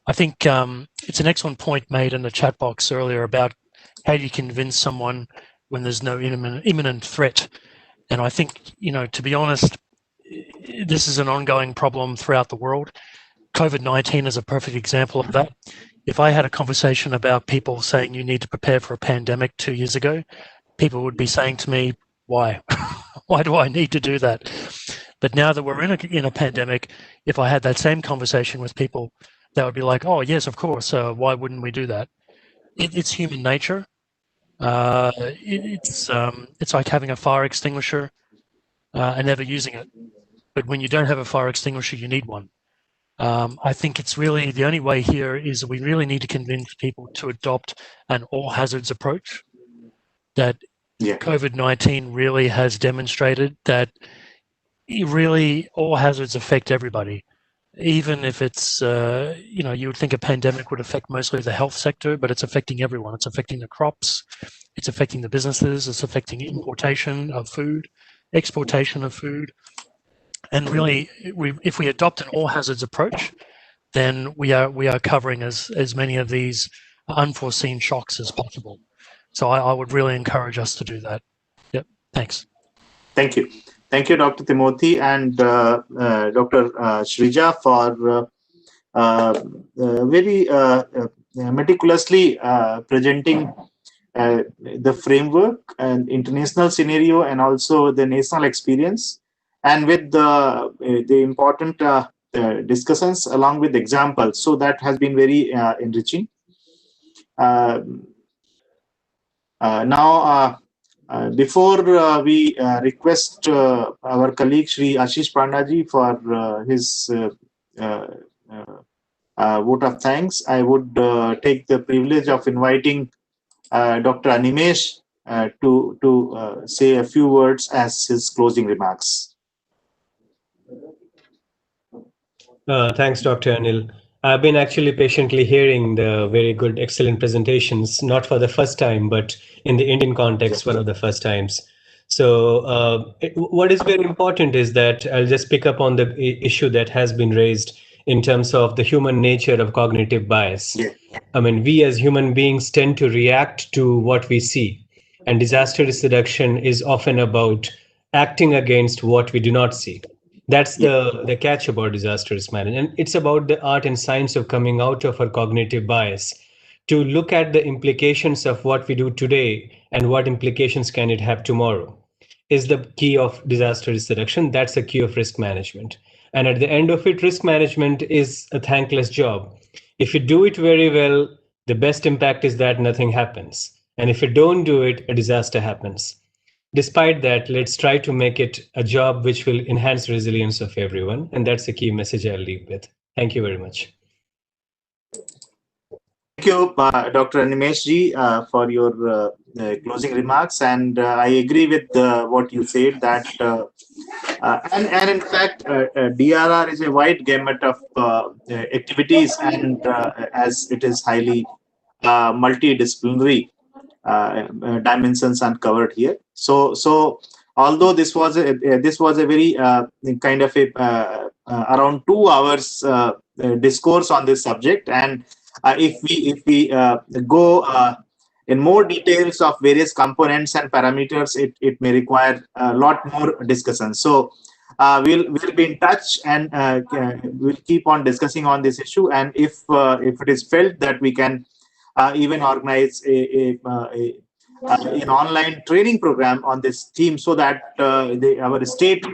I think it's an excellent point made in the chat box earlier about how do you convince someone when there's no imminent threat. And I think, to be honest, this is an ongoing problem throughout the world. COVID-19 is a perfect example of that. If I had a conversation about people saying you need to prepare for a pandemic 2 years ago, people would be saying to me, why? Why do I need to do that? But now that we're in a pandemic, if I had that same conversation with people, that would be like, oh, yes, of course. Why wouldn't we do that? It's human nature. It's like having a fire extinguisher and never using it. But when you don't have a fire extinguisher, you need one. I think it's really the only way here is we really need to convince people to adopt an all hazards approach. That COVID-19 really has demonstrated that really all hazards affect everybody. Even if it's, you would think a pandemic would affect mostly the health sector, but it's affecting everyone. It's affecting the crops, it's affecting the businesses, it's affecting importation of food, exportation of food. And really, if we adopt an all hazards approach, then we are covering as many of these unforeseen shocks as possible. So I would really encourage us to do that. Yep. Thanks. Thank you. Thank you, Dr. Timothy and Dr. Shrija for very meticulously presenting the framework and international scenario and also the national experience, and with the important discussions along with examples. So that has been very enriching. Now, before we request our colleague Shri Ashish Pandaji for his vote of thanks, I would take the privilege of inviting Dr. Animesh to say a few words as his closing remarks. Thanks, Dr. Anil. I've been actually patiently hearing the very good, excellent presentations, not for the first time, but in the Indian context, one of the first times. So what is very important is that I'll just pick up on the issue that has been raised in terms of the human nature of cognitive bias. Yeah. I mean, we as human beings tend to react to what we see, and disaster risk reduction is often about acting against what we do not see. That's the catch about disaster risk management. And it's about the art and science of coming out of our cognitive bias to look at the implications of what we do today and what implications can it have tomorrow is the key of disaster risk reduction. That's the key of risk management. And at the end of it, risk management is a thankless job. If you do it very well, the best impact is that nothing happens. And if you don't do it, a disaster happens. Despite that, let's try to make it a job which will enhance resilience of everyone. And that's the key message I'll leave with. Thank you very much. Thank you, Dr. Animesh ji, for your closing remarks. And I agree with what you said that, and in fact, DRR is a wide gamut of activities, and as it is highly multidisciplinary, dimensions uncovered here. So although this was a very kind of a around 2 hours discourse on this subject, and if we go in more details of various components and parameters, it may require a lot more discussion. So we'll be in touch, and we'll keep on discussing on this issue. And if it is felt that we can even organize an online training program on this theme, so that our state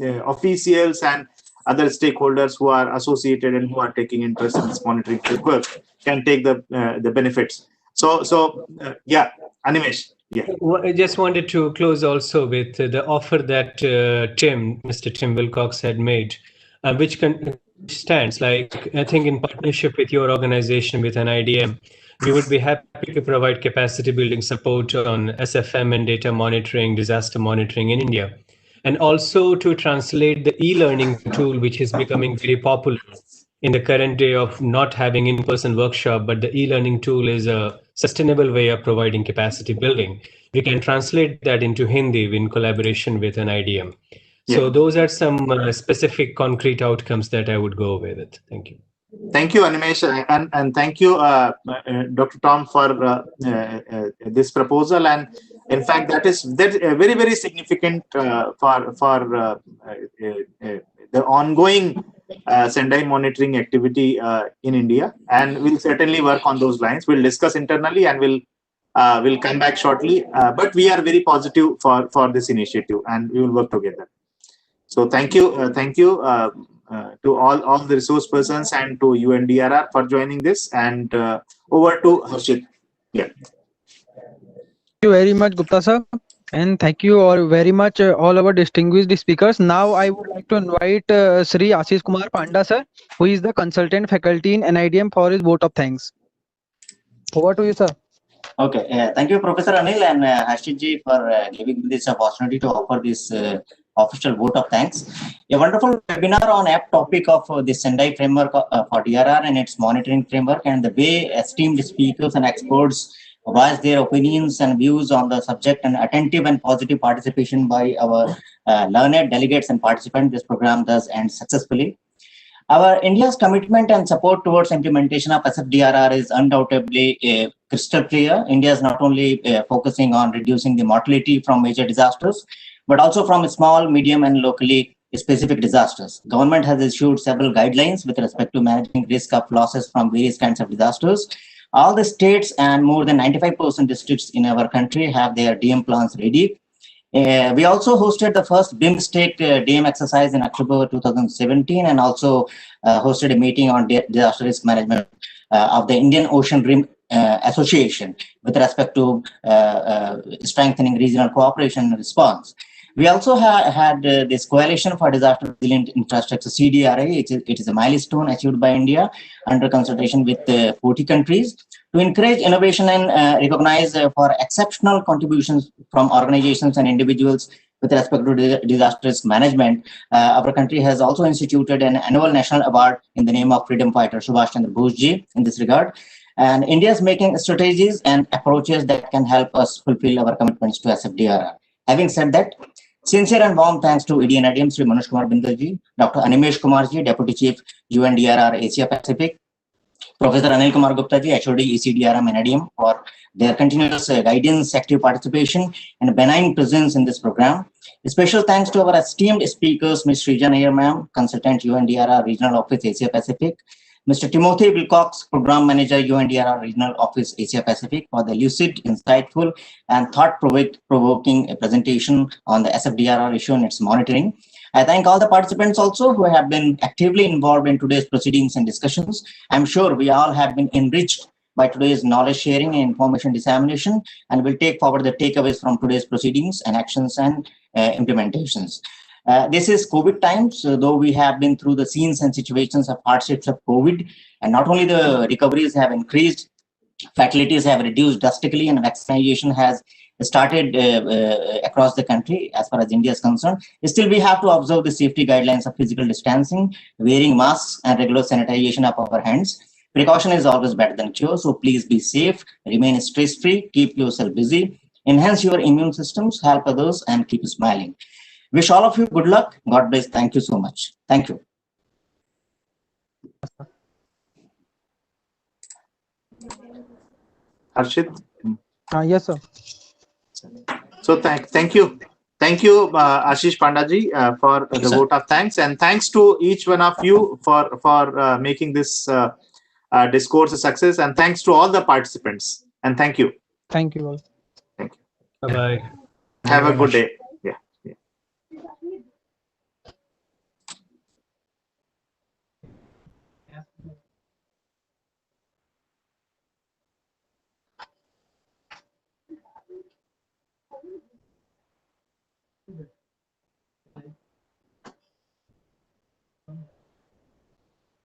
officials and other stakeholders who are associated and who are taking interest in this monitoring work can take the benefits. So yeah, Animesh. Yeah. I just wanted to close also with the offer that Mr. Tim Wilcox had made, which stands like, I think in partnership with your organization, with NIDM, we would be happy to provide capacity building support on SFM and data monitoring, disaster monitoring in India, and also to translate the e-learning tool, which is becoming very popular in the current day of not having in-person workshop, but the e-learning tool is a sustainable way of providing capacity building. We can translate that into Hindi in collaboration with an IDM. So those are some specific concrete outcomes that I would go away with. Thank you. Thank you, Animesh, and thank you, Dr. Tom, for this proposal. And in fact, that is very, very significant for the ongoing Sendai monitoring activity in India. And we'll certainly work on those lines. We'll discuss internally, and we'll come back shortly. But we are very positive for this initiative, and we will work together. So thank you, to all the resource persons and to UNDRR for joining this. And over to Harshit. Yeah. Thank you very much, Gupta sir, and thank you all very much, all our distinguished speakers. Now I would like to invite Sri Ashish Kumar Panda sir, who is the consultant faculty in NIDM, for his vote of thanks. Over to you, sir. Okay, thank you, Professor Anil and Harshit ji, for giving this opportunity to offer this official vote of thanks. A wonderful webinar on apt topic of the Sendai Framework for DRR and its monitoring framework, and the way esteemed speakers and experts voice their opinions and views on the subject, and attentive and positive participation by our learned delegates and participants. This program does end successfully. Our India's commitment and support towards implementation of SFDRR is undoubtedly crystal clear. India is not only focusing on reducing the mortality from major disasters, but also from small, medium, and locally specific disasters. Government has issued several guidelines with respect to managing risk of losses from various kinds of disasters. All the states and more than 95% districts in our country have their DM plans ready. We also hosted the first BIMSTEC DM exercise in October 2017, and also hosted a meeting on disaster risk management of the Indian Ocean Rim Association with respect to strengthening regional cooperation and response. We also had this Coalition for Disaster Resilient Infrastructure, CDRI. It is a milestone achieved by India under consultation with 40 countries to encourage innovation and recognize for exceptional contributions from organizations and individuals with respect to disaster risk management. Our country has also instituted an annual national award in the name of freedom fighter Subhash Chandra Bose ji in this regard. And India is making strategies and approaches that can help us fulfill our commitments to SFDRR. Having said that, sincere and warm thanks to ED and NIDM Sri Manoj Kumar Bindal ji, Dr. Animesh Kumar ji, Deputy Chief UNDRR Asia Pacific, Professor Anil Kumar Gupta ji, HOD ECDRM and NIDM, for their continuous guidance, active participation, and benign presence in this program. A special thanks to our esteemed speakers, Ms. Srijan Ayer ma'am, Consultant UNDRR Regional Office Asia Pacific, Mr. Timothy Wilcox, Program Manager UNDRR Regional Office Asia Pacific, for the lucid, insightful, and thought-provoking presentation on the SFDRR issue and its monitoring. I thank all the participants also who have been actively involved in today's proceedings and discussions. I'm sure we all have been enriched by today's knowledge sharing and information dissemination, and will take forward the takeaways from today's proceedings and actions and implementations. This is COVID times, though we have been through the scenes and situations of hardships of COVID, and not only the recoveries have increased, fatalities have reduced drastically, and vaccination has started across the country as far as India is concerned. Still, we have to observe the safety guidelines of physical distancing, wearing masks, and regular sanitization of our hands. Precaution is always better than cure, so please be safe, remain stress-free, keep yourself busy, enhance your immune systems, help others, and keep smiling. Wish all of you good luck. God bless. Thank you so much. Thank you. Harshit? Yes, sir. So thank you. Thank you, Ashish Pandaji, for the vote of thanks, and thanks to each one of you for making this discourse a success, and thanks to all the participants, and thank you. Thank you all. Thank you. Bye-bye. Have a good day. Yeah.